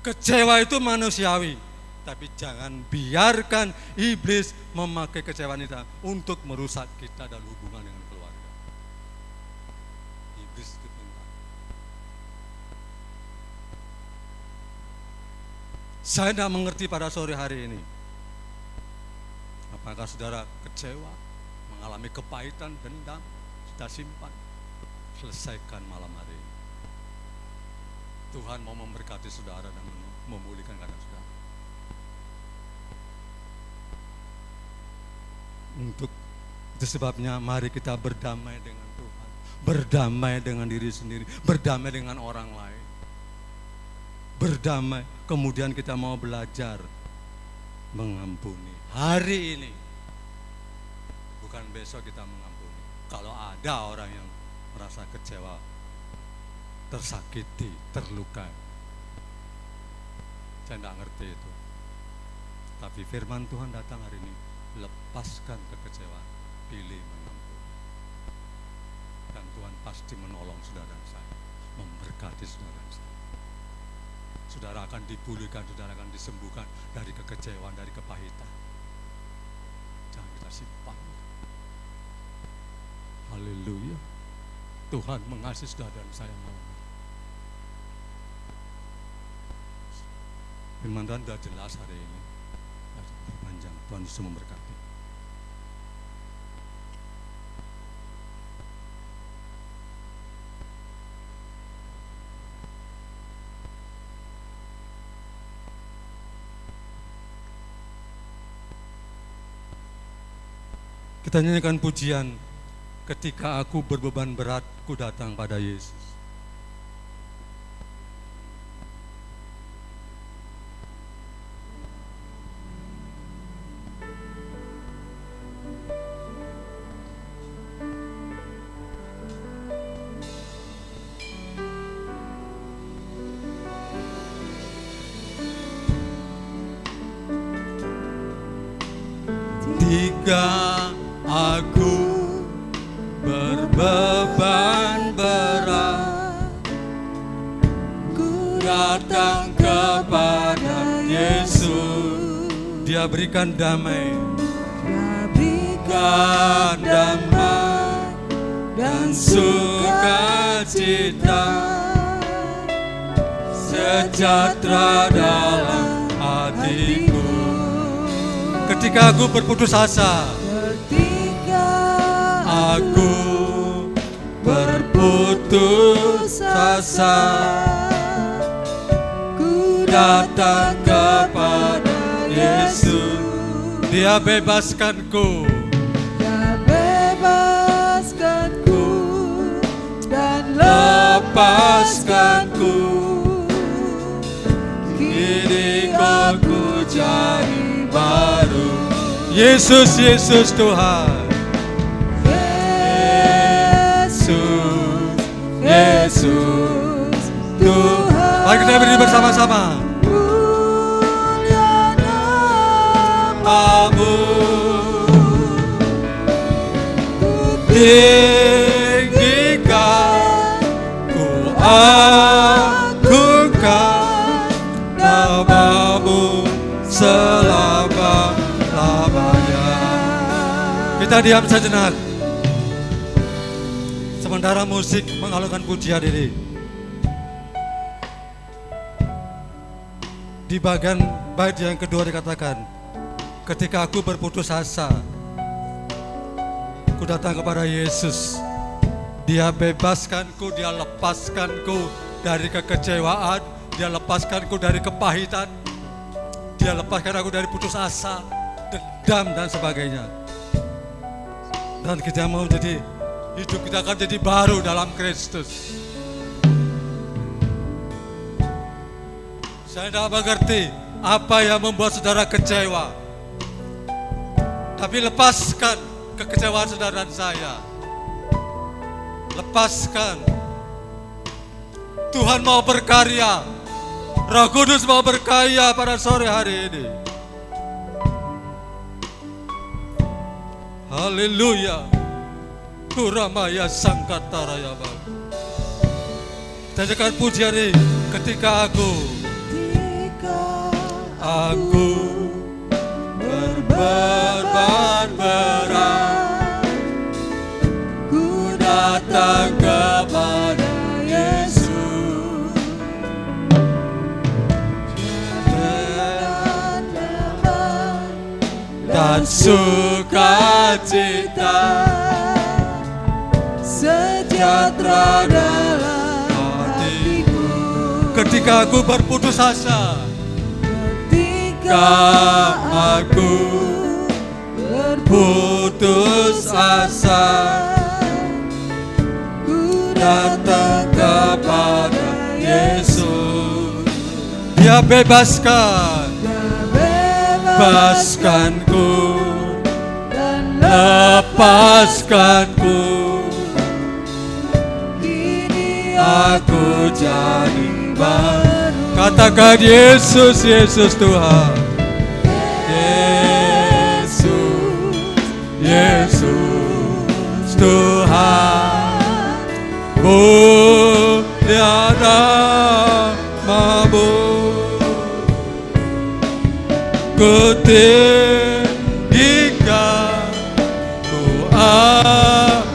kecewa itu manusiawi, tapi jangan biarkan iblis memakai kecewaan kita untuk merusak kita dan hubungan dengan keluarga. Iblis itu pintar. Saya tidak mengerti pada sore hari ini. Apakah saudara kecewa, mengalami kepahitan, dendam, sudah simpan? Selesaikan malam hari ini. Tuhan mau memberkati saudara dan memulihkan keadaan saudara. Untuk itu sebabnya mari kita berdamai dengan Tuhan, berdamai dengan diri sendiri, berdamai dengan orang lain. Berdamai, kemudian kita mau belajar mengampuni. Hari ini, bukan besok kita mengampuni. Kalau ada orang yang merasa kecewa, tersakiti, terluka, saya tidak ngerti itu. Tapi firman Tuhan datang hari ini, lepaskan kekecewaan, pilih mengampuni. Dan Tuhan pasti menolong saudara dan saya, memberkati saudara dan saya. Saudara akan dipulihkan, saudara akan disembuhkan dari kekecewaan, dari kepahitan. Jangan kita simpan. Haleluya. Tuhan mengasihi saudara dan saya malam ini. Firman Tuhan sudah jelas hari ini. Panjang, Tuhan Yesus memberkati. Kita nyanyikan pujian, ketika aku berbeban berat, ku datang pada Yesus. Ketika aku berbeban berat, ku datang kepada Yesus. Dia berikan damai, berikan damai dan sukacita, sejahtera dalam hatiku. Ketika aku berputus asa, aku berputus asa, ku datang kepada Yesus. Dia bebaskanku, Dia bebaskanku dan lepaskanku. Kini aku jadi baru. Yesus, Yesus Tuhan. Yesus, Yesus Tuhan. Mari kita berdiri bersama-sama. mulia namamu, Tinggikan, ku agungkan kita diam sejenak. Sementara musik mengalunkan pujian ini. Di bagian bait yang kedua dikatakan, ketika aku berputus asa, aku datang kepada Yesus. Dia bebaskanku, dia lepaskanku dari kekecewaan, dia lepaskanku dari kepahitan, dia lepaskan aku dari putus asa, dendam dan sebagainya. Dan kita mau jadi, hidup kita akan jadi baru dalam Kristus. Saya tidak mengerti apa yang membuat saudara kecewa, tapi lepaskan kekecewaan saudara dan saya. Lepaskan. Tuhan mau berkarya, Roh Kudus mau berkarya pada sore hari ini. Haleluya. Kuramaya Sangkataraya Bang. Kita pujian ini. Ketika aku berbeban berat, ku datang kepada Yesus. Dan sukacita sejahtera dalam hatiku. Ketika aku berputus asa, ketika aku berputus asa, ku datang kepada Yesus. Dia bebaskanku dan lepaskanku. Kini aku jadi baru. Katakan Yesus, Yesus Tuhan. Yesus, Yesus Tuhan. Mulia namamu, ku tinggikan, ku agungkan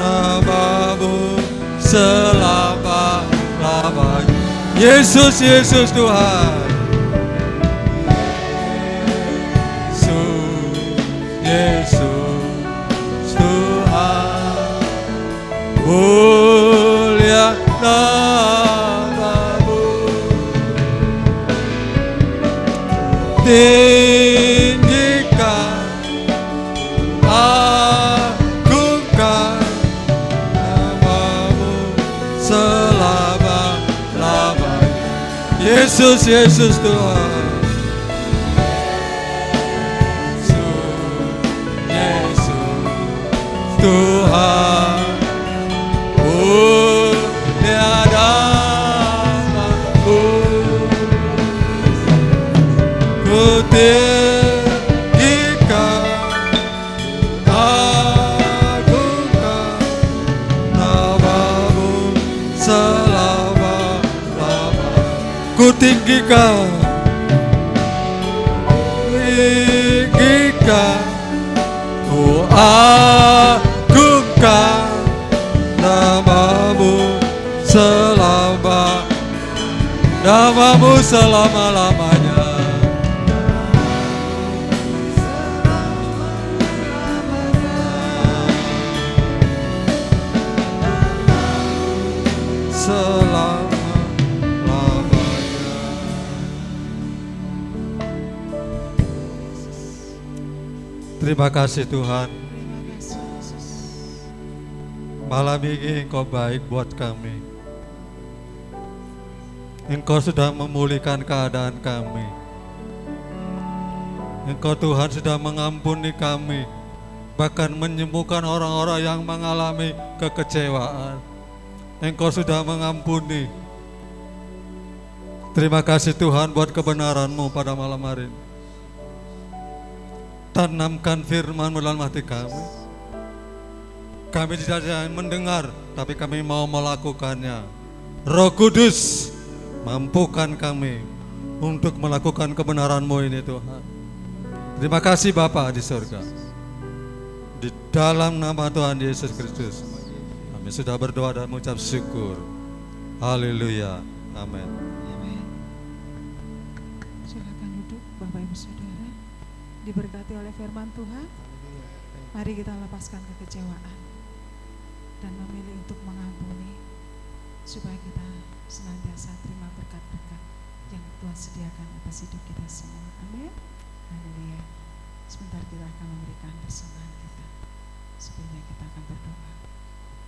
namamu selama-lamanya. Yesus, Yesus Tuhan. Yesus Tuhan. Mulia namamu, tinggikan, agungkan namamu selama-lamanya. Yesus, Yesus Tuhan. Tuhan, mulia namamu, ku tinggikan, agungkan namamu selama-lamanya. Ku tinggikan, ku agungkan namamu selama-lamanya. Selama-lamanya. Terima kasih Tuhan. Malam ini Engkau baik buat kami. Engkau sudah memulihkan keadaan kami. Engkau Tuhan sudah mengampuni kami, bahkan menyembuhkan orang-orang yang mengalami kekecewaan. Engkau sudah mengampuni. Terima kasih Tuhan buat kebenaran-Mu pada malam hari ini. Tanamkan firman-Mu dalam hati kami. Kami tidak hanya mendengar, tapi kami mau melakukannya. Roh Kudus, mampukan kami untuk melakukan kebenaran-Mu ini Tuhan. Terima kasih Bapa di surga. Di dalam nama Tuhan Yesus Kristus, kami sudah berdoa dan mengucap syukur. Haleluya. Amin. Silakan duduk Bapak Ibu Saudara. Diberkati oleh firman Tuhan. Mari kita lepaskan kekecewaan dan memilih untuk mengampuni supaya kita senantiasa terima berkat-berkat yang Tuhan sediakan atas hidup kita semua. Amin. Haleluya. Sebentar kita akan memberikan persembahan kita. Sebelumnya kita akan berdoa.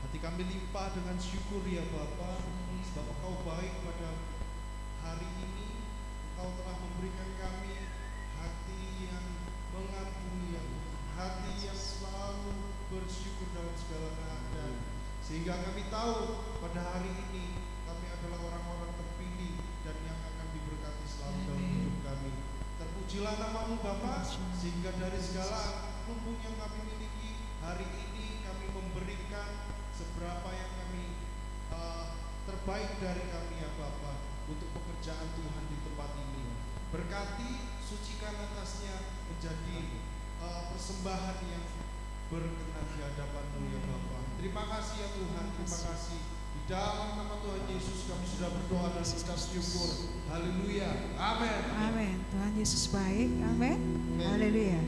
Hati kami limpah dengan syukur ya Bapa, sebab Engkau baik pada hari ini. Engkau telah memberikan kami hati yang mengampuni, ya Tuhan. Hati yang selalu bersyukur dalam segala keadaan, sehingga kami tahu pada hari ini kami adalah orang-orang terpilih dan yang akan diberkati selalu dalam hidup kami. Terpujilah nama-Mu Bapa, sehingga dari segala lumbung yang kami miliki hari ini kami memberikan seberapa yang kami terbaik dari kami ya Bapa, untuk pekerjaan Tuhan di tempat ini. Berkati, sucikan atasnya menjadi persembahan yang berkenan di hadapan-Mu ya Bapa. Terima kasih ya Tuhan, terima kasih. Di dalam nama Tuhan Yesus kami sudah berdoa dan mengucap syukur. Haleluya. Amin. Amin. Tuhan Yesus baik. Amin. Haleluya.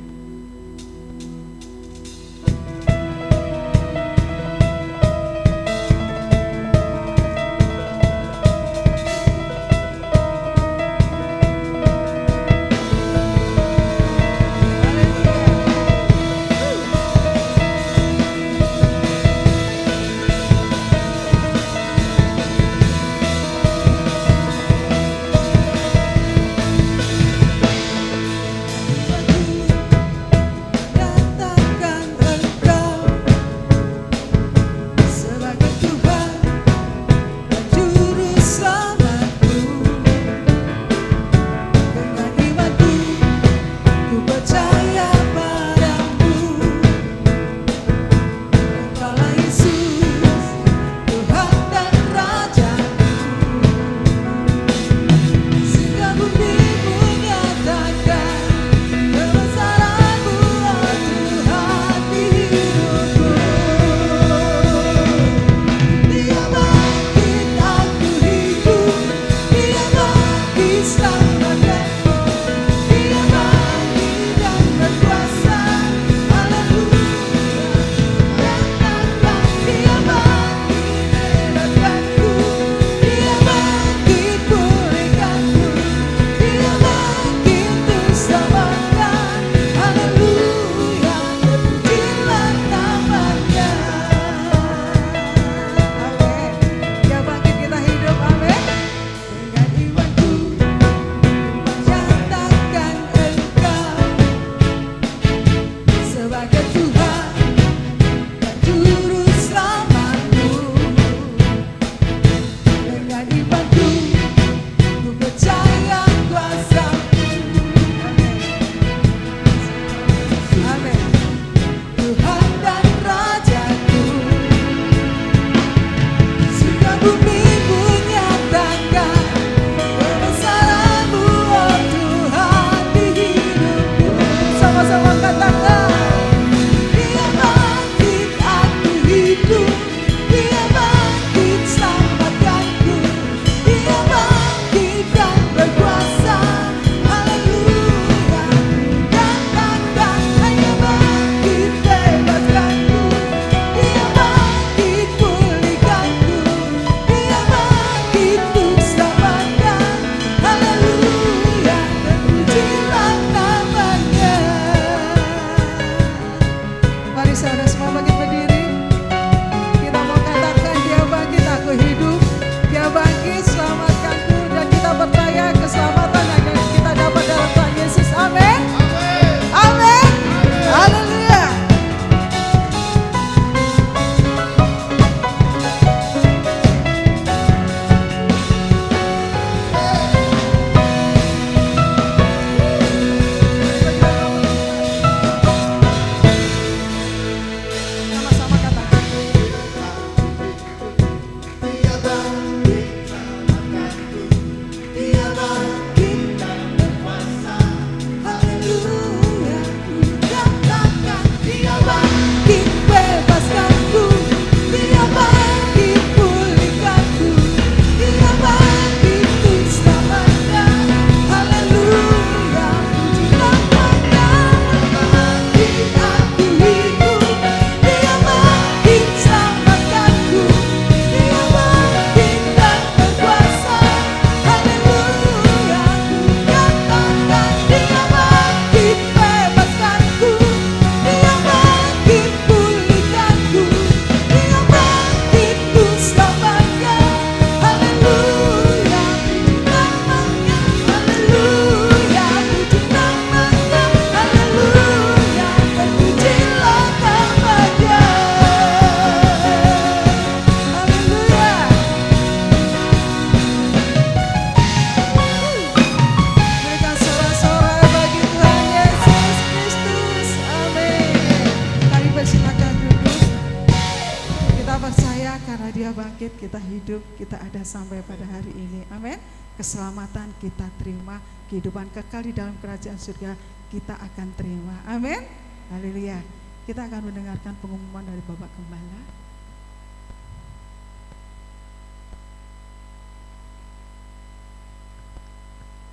hidup kita ada sampai pada hari ini. Amin. Keselamatan kita terima, kehidupan kekal di dalam kerajaan surga kita akan terima. Amin. Haleluya. Kita akan mendengarkan pengumuman dari Bapak Gembala.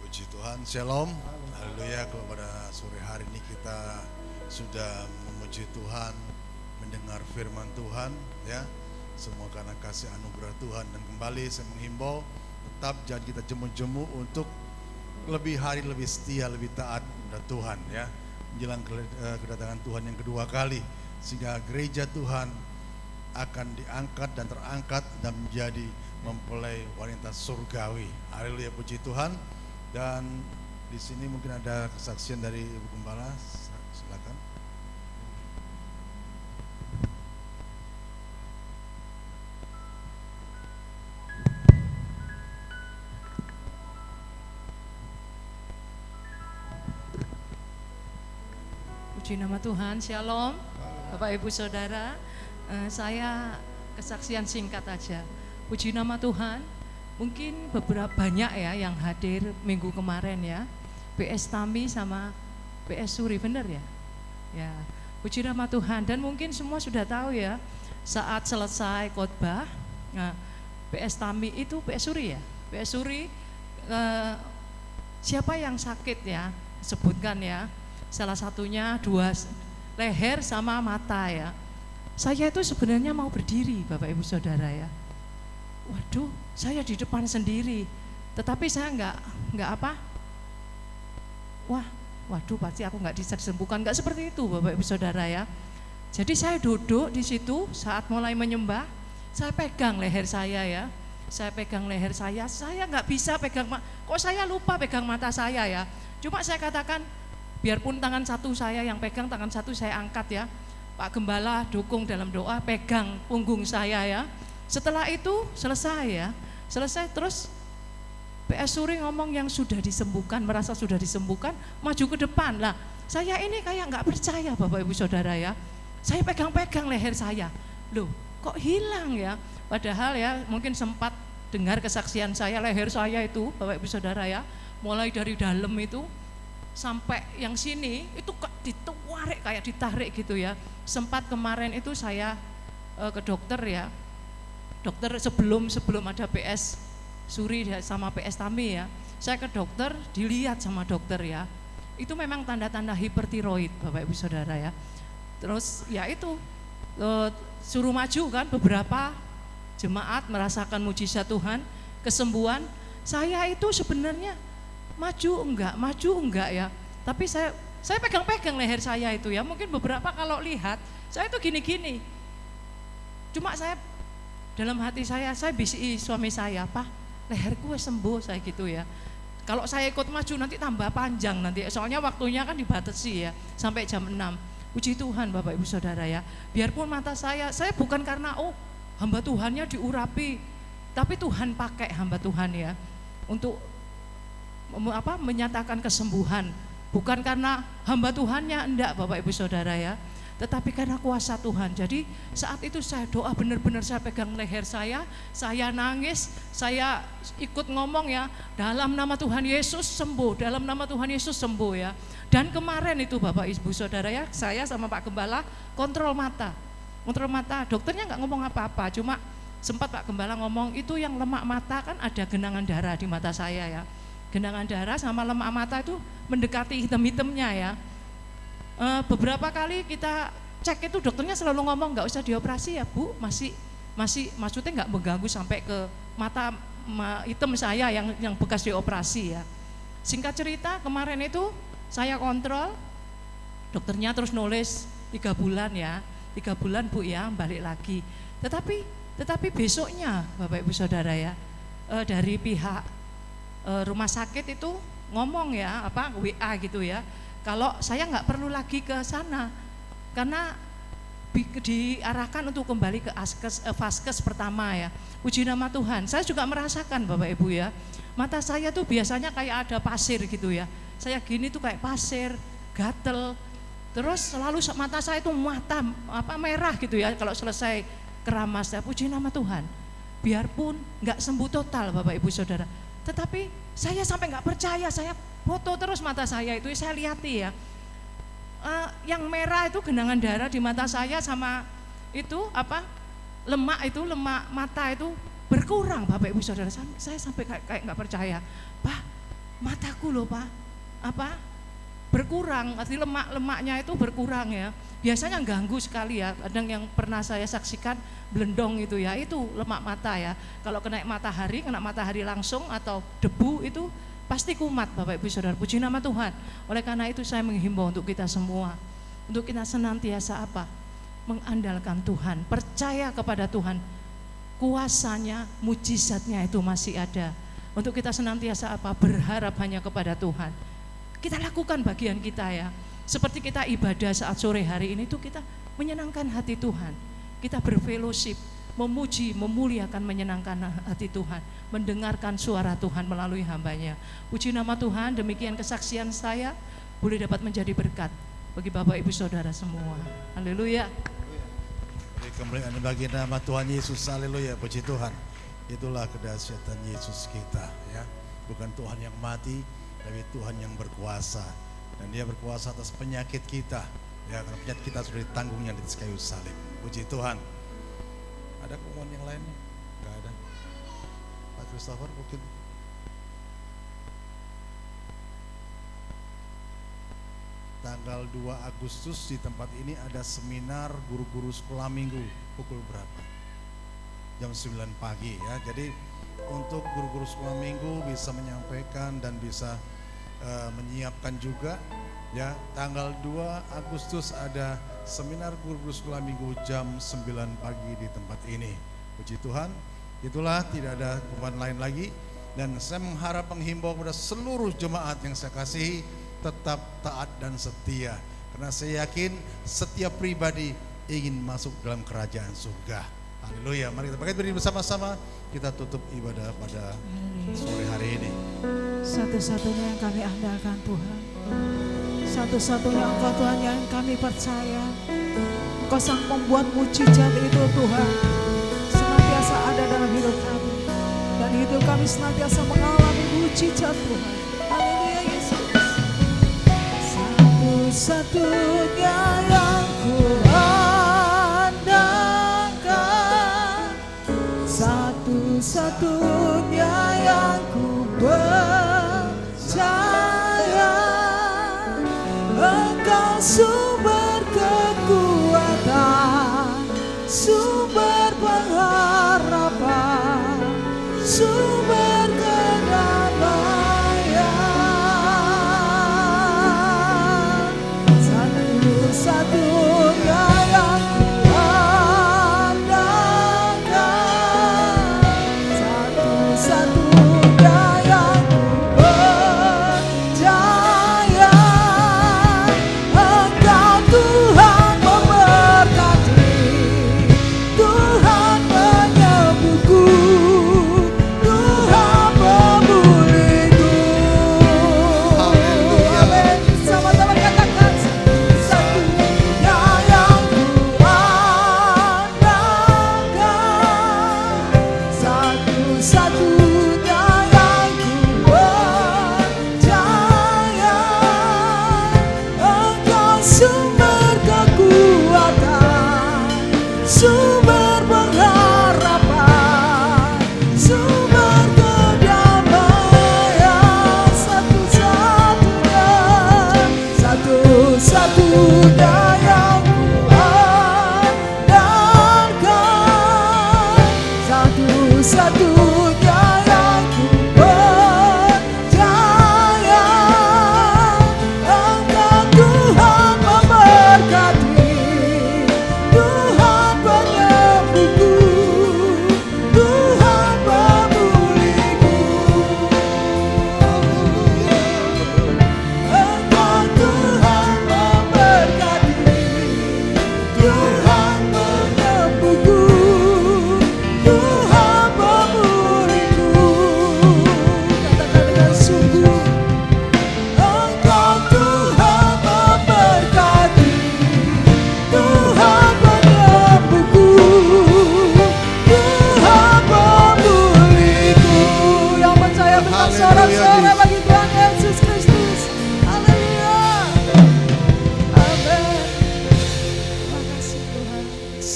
Puji Tuhan, Shalom. Haleluya. Kalau pada sore hari ini kita sudah memuji Tuhan, mendengar firman Tuhan, ya. Semua karena kasih anugerah Tuhan. Dan kembali saya menghimbau, tetap jangan kita jemu-jemu untuk lebih hari lebih setia, lebih taat kepada Tuhan, ya. Menjelang kedatangan Tuhan yang kedua kali, sehingga gereja Tuhan akan diangkat dan terangkat dan menjadi mempelai wanita surgawi. Haleluya, puji Tuhan. Dan di sini mungkin ada kesaksian dari Ibu Gembala, silakan. Puji nama Tuhan, Shalom Bapak Ibu Saudara. Saya kesaksian singkat aja. Puji nama Tuhan. Mungkin beberapa banyak ya yang hadir minggu kemarin ya, PS Tami sama PS Suri, benar ya? Ya, puji nama Tuhan. Dan mungkin semua sudah tahu ya, saat selesai khotbah, nah, PS Tami itu PS Suri ya, PS Suri siapa yang sakit ya, sebutkan ya. Salah satunya dua leher sama mata ya. Saya itu sebenarnya mau berdiri Bapak Ibu Saudara ya. Waduh, saya di depan sendiri. Tetapi saya enggak apa? Waduh, pasti aku enggak bisa disembuhkan. Enggak seperti itu Bapak Ibu Saudara ya. Jadi saya duduk di situ saat mulai menyembah, saya pegang leher saya ya. Saya pegang leher saya enggak bisa pegang, kok saya lupa pegang mata saya ya. Cuma saya katakan, biarpun tangan satu saya yang pegang, tangan satu saya angkat ya. Pak Gembala dukung dalam doa, pegang punggung saya ya. Setelah itu selesai ya. Selesai terus PS Suri ngomong yang sudah disembuhkan, merasa sudah disembuhkan, maju ke depan. Lah, saya ini kayak nggak percaya Bapak Ibu Saudara ya. Saya pegang-pegang leher saya. Loh, kok hilang ya? Padahal ya mungkin sempat dengar kesaksian saya, leher saya itu Bapak Ibu Saudara ya, mulai dari dalam itu sampai yang sini itu ditarik kayak ditarik gitu ya. Sempat kemarin itu saya ke dokter ya. Dokter sebelum ada PS Suri sama PS Tami ya. Saya ke dokter, dilihat sama dokter ya. Itu memang tanda-tanda hipertiroid Bapak Ibu Saudara ya. Terus ya itu suruh maju kan, beberapa jemaat merasakan mujizat Tuhan, kesembuhan. Saya itu sebenarnya maju enggak ya, tapi saya pegang-pegang leher saya itu ya. Mungkin beberapa kalau lihat saya itu gini-gini, cuma saya dalam hati saya bisiki suami saya, Pak, leherku sembuh, saya gitu ya. Kalau saya ikut maju nanti tambah panjang nanti, soalnya waktunya kan dibatasi ya, sampai jam 6. Puji Tuhan Bapak Ibu Saudara ya, biarpun mata saya bukan karena hamba Tuhannya diurapi, tapi Tuhan pakai hamba Tuhan ya untuk menyatakan kesembuhan, bukan karena hamba Tuhannya, enggak Bapak Ibu Saudara ya, tetapi karena kuasa Tuhan. Jadi saat itu saya doa, benar-benar saya pegang leher saya nangis, saya ikut ngomong ya, dalam nama Tuhan Yesus sembuh, dalam nama Tuhan Yesus sembuh ya. Dan kemarin itu Bapak Ibu Saudara ya, saya sama Pak Gembala kontrol mata, dokternya nggak ngomong apa-apa, cuma sempat Pak Gembala ngomong, itu yang lemak mata kan ada genangan darah di mata saya ya. Genangan darah sama lemak mata itu mendekati hitam-hitamnya ya. Beberapa kali kita cek itu dokternya selalu ngomong nggak usah dioperasi ya Bu, masih maksudnya nggak mengganggu sampai ke mata hitam saya yang bekas dioperasi ya. Singkat cerita kemarin itu saya kontrol, dokternya terus nulis 3 bulan ya, 3 bulan Bu ya balik lagi. Tetapi besoknya Bapak Ibu Saudara ya, dari pihak rumah sakit itu ngomong ya, WA gitu ya, kalau saya nggak perlu lagi ke sana karena diarahkan untuk kembali ke vaskes pertama ya. Puji nama Tuhan. Saya juga merasakan Bapak Ibu ya, mata saya tuh biasanya kayak ada pasir gitu ya. Saya gini tuh kayak pasir, gatel. Terus selalu mata saya itu merah gitu ya kalau selesai keramas ya. Puji nama Tuhan. biarpun nggak sembuh total Bapak Ibu Saudara, tetapi saya sampai nggak percaya, saya foto terus mata saya itu, saya lihati ya, yang merah itu genangan darah di mata saya, sama itu lemak mata itu berkurang Bapak Ibu Saudara. Saya sampai kayak nggak percaya, Pak, mataku loh Pak, berkurang, arti lemaknya itu berkurang ya. Biasanya ganggu sekali ya, kadang yang pernah saya saksikan belendong itu ya, itu lemak mata ya. Kalau kena matahari langsung atau debu itu pasti kumat Bapak Ibu Saudara. Puji nama Tuhan. Oleh karena itu saya menghimbau untuk kita semua, untuk kita senantiasa mengandalkan Tuhan, percaya kepada Tuhan. Kuasanya, mujizatnya itu masih ada. Untuk kita senantiasa berharap hanya kepada Tuhan. Kita lakukan bagian kita ya. Seperti kita ibadah saat sore hari ini, itu kita menyenangkan hati Tuhan. Kita berfellowship, memuji, memuliakan, menyenangkan hati Tuhan, mendengarkan suara Tuhan melalui hambanya. Puji nama Tuhan, demikian kesaksian saya, boleh dapat menjadi berkat bagi Bapak Ibu Saudara semua. Haleluya. Kemuliaan bagi nama Tuhan Yesus, haleluya, puji Tuhan. Itulah kedahsyatan Yesus kita ya. Bukan Tuhan yang mati, tapi Tuhan yang berkuasa. Dan dia berkuasa atas penyakit kita ya, karena penyakit kita sudah ditanggungnya di atas kayu salib. Puji Tuhan. Ada pengumuman yang lainnya? Enggak ada. Pak Christopher mungkin. Tanggal 2 Agustus di tempat ini ada seminar guru-guru sekolah minggu. Pukul berapa? Jam 9 pagi ya. Jadi untuk guru-guru sekolah minggu bisa menyampaikan dan bisa menyiapkan juga ya. Tanggal 2 Agustus ada seminar guru-guru sekolah minggu jam 9 pagi di tempat ini. Puji Tuhan. Itulah, tidak ada pengumuman lain lagi. Dan saya menghimbau kepada seluruh jemaat yang saya kasihi, tetap taat dan setia, karena saya yakin setiap pribadi ingin masuk dalam kerajaan surga. Haleluya. Mari kita bangkit berdiri bersama-sama, kita tutup ibadah pada sore hari ini. Satu-satunya yang kami andalkan Tuhan, satu-satunya Engkau Tuhan yang kami percaya. Engkau sang pembuat mujizat itu Tuhan, senantiasa ada dalam hidup kami, dan hidup kami senantiasa mengalami mujizat Tuhan. Haleluya Yesus. Satu-satunya yang ku andalkan, satu-satunya yang ku percaya, Engkau sumber kekuatan, sumber pengharapan, sumber kedamaian. Satu-satunya yang ku andalkan, satu-satunya yang ku percaya, Engkau Tuhan memberkati, Tuhan menyembuhku, Tuhan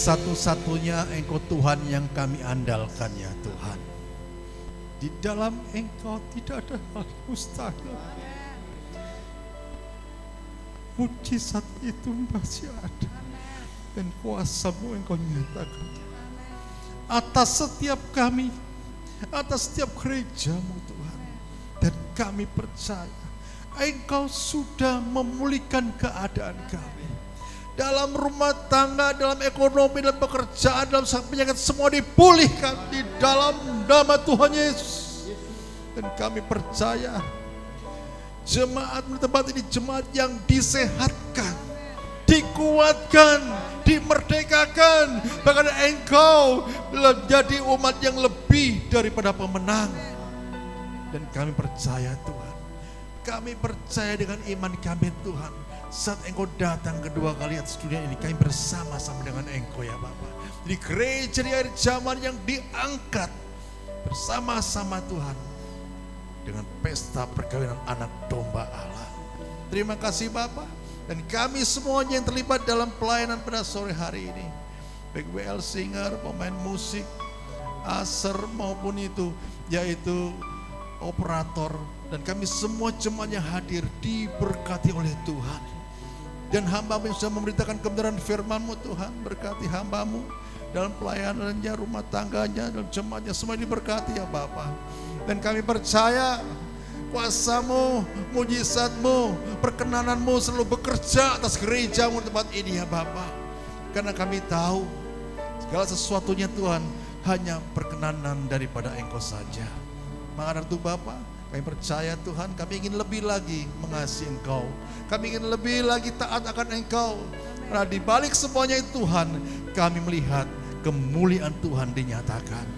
Satu-satunya Engkau Tuhan yang kami andalkan ya Tuhan. Di dalam Engkau tidak ada hal mustahil. Mujizat itu masih ada. Dan kuasa-Mu Engkau nyatakan atas setiap kami, atas setiap gereja-Mu Tuhan. Dan kami percaya Engkau sudah memulihkan keadaan kami. Dalam rumah tangga, dalam ekonomi, dalam pekerjaan, dalam penyakit, semua dipulihkan di dalam nama Tuhan Yesus. Dan kami percaya jemaat di tempat ini jemaat yang disehatkan, dikuatkan, dimerdekakan. Bahkan Engkau menjadi umat yang lebih daripada pemenang. Dan kami percaya Tuhan, kami percaya dengan iman kami Tuhan, saat Engkau datang kedua kali atas dunia ini, kami bersama-sama dengan Engkau ya Bapa. Di gereja di akhir zaman yang diangkat bersama-sama Tuhan dengan pesta perkawinan anak domba Allah. Terima kasih Bapa. Dan kami semuanya yang terlibat dalam pelayanan pada sore hari ini, baik WL Singer, pemain musik, aser maupun itu yaitu operator, dan kami semua jemaat yang hadir diberkati oleh Tuhan. Dan hamba-Mu yang sudah memberitakan kebenaran firman-Mu Tuhan, berkati hamba-Mu dalam pelayanannya, rumah tangganya, dalam jemaatnya, semua diberkati ya Bapa. Dan kami percaya kuasa-Mu, mujizat-Mu, perkenanan-Mu selalu bekerja atas gereja-Mu tempat ini ya Bapa. Karena kami tahu segala sesuatunya Tuhan hanya perkenanan daripada Engkau saja. Maka itu Bapa, kami percaya Tuhan, kami ingin lebih lagi mengasihi Engkau. Kami ingin lebih lagi taat akan Engkau. Karena di balik semuanya itu Tuhan, kami melihat kemuliaan Tuhan dinyatakan.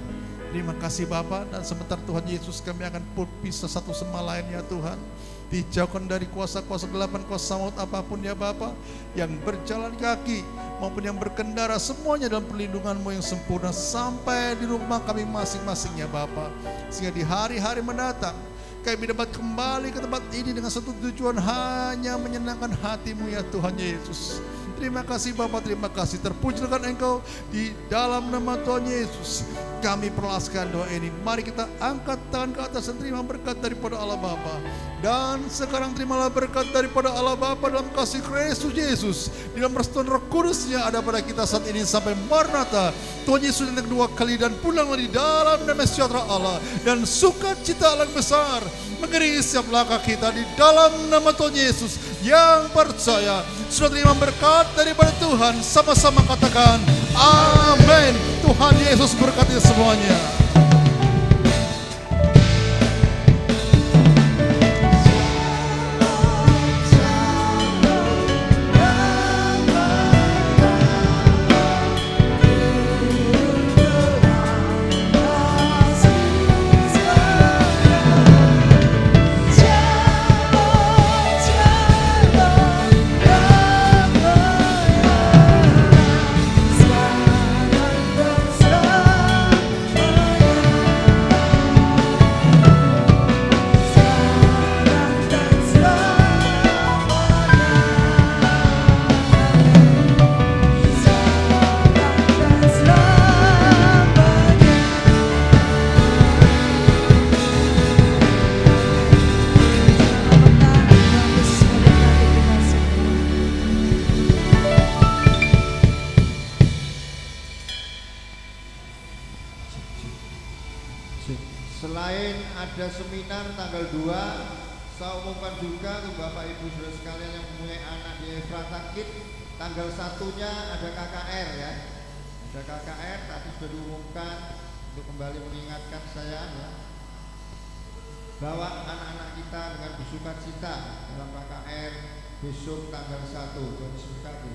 Terima kasih Bapa, dan sebentar Tuhan Yesus kami akan berpisah satu sama lain ya Tuhan. Dijauhkan dari kuasa-kuasa gelapan, kuasa maut apapun ya Bapa. Yang berjalan kaki maupun yang berkendara, semuanya dalam perlindungan-Mu yang sempurna sampai di rumah kami masing-masing ya Bapa. Sehingga di hari-hari mendatang kami dapat kembali ke tempat ini dengan satu tujuan, hanya menyenangkan hati-Mu ya Tuhan Yesus. Terima kasih Bapa, terima kasih. Terpujilah Engkau di dalam nama Tuhan Yesus. Kami perlaskan doa ini. Mari kita angkat tangan ke atas dan terima berkat daripada Allah Bapa. Dan sekarang terimalah berkat daripada Allah Bapa dalam kasih Kristus Yesus, di dalam persekutuan Roh Kudus-Nya ada pada kita saat ini sampai Maranatha. Tuhan Yesus yang kedua kali dan pulanglah di dalam damai sejahtera Allah dan sukacita Allah yang besar mengiringi setiap langkah kita di dalam nama Tuhan Yesus. Yang percaya sudah terima berkat daripada Tuhan, sama-sama katakan amin. Tuhan Yesus berkati semuanya. Selain ada seminar tanggal 2, saya umumkan juga untuk Bapak Ibu Saudara sekalian yang mempunyai anak di Efrata Kids, tanggal 1-nya ada KKR ya. Ada KKR, tadi sudah diumumkan, untuk kembali mengingatkan saya ya, bawa anak-anak kita dengan bersukacita dalam KKR besok tanggal 1. Jadi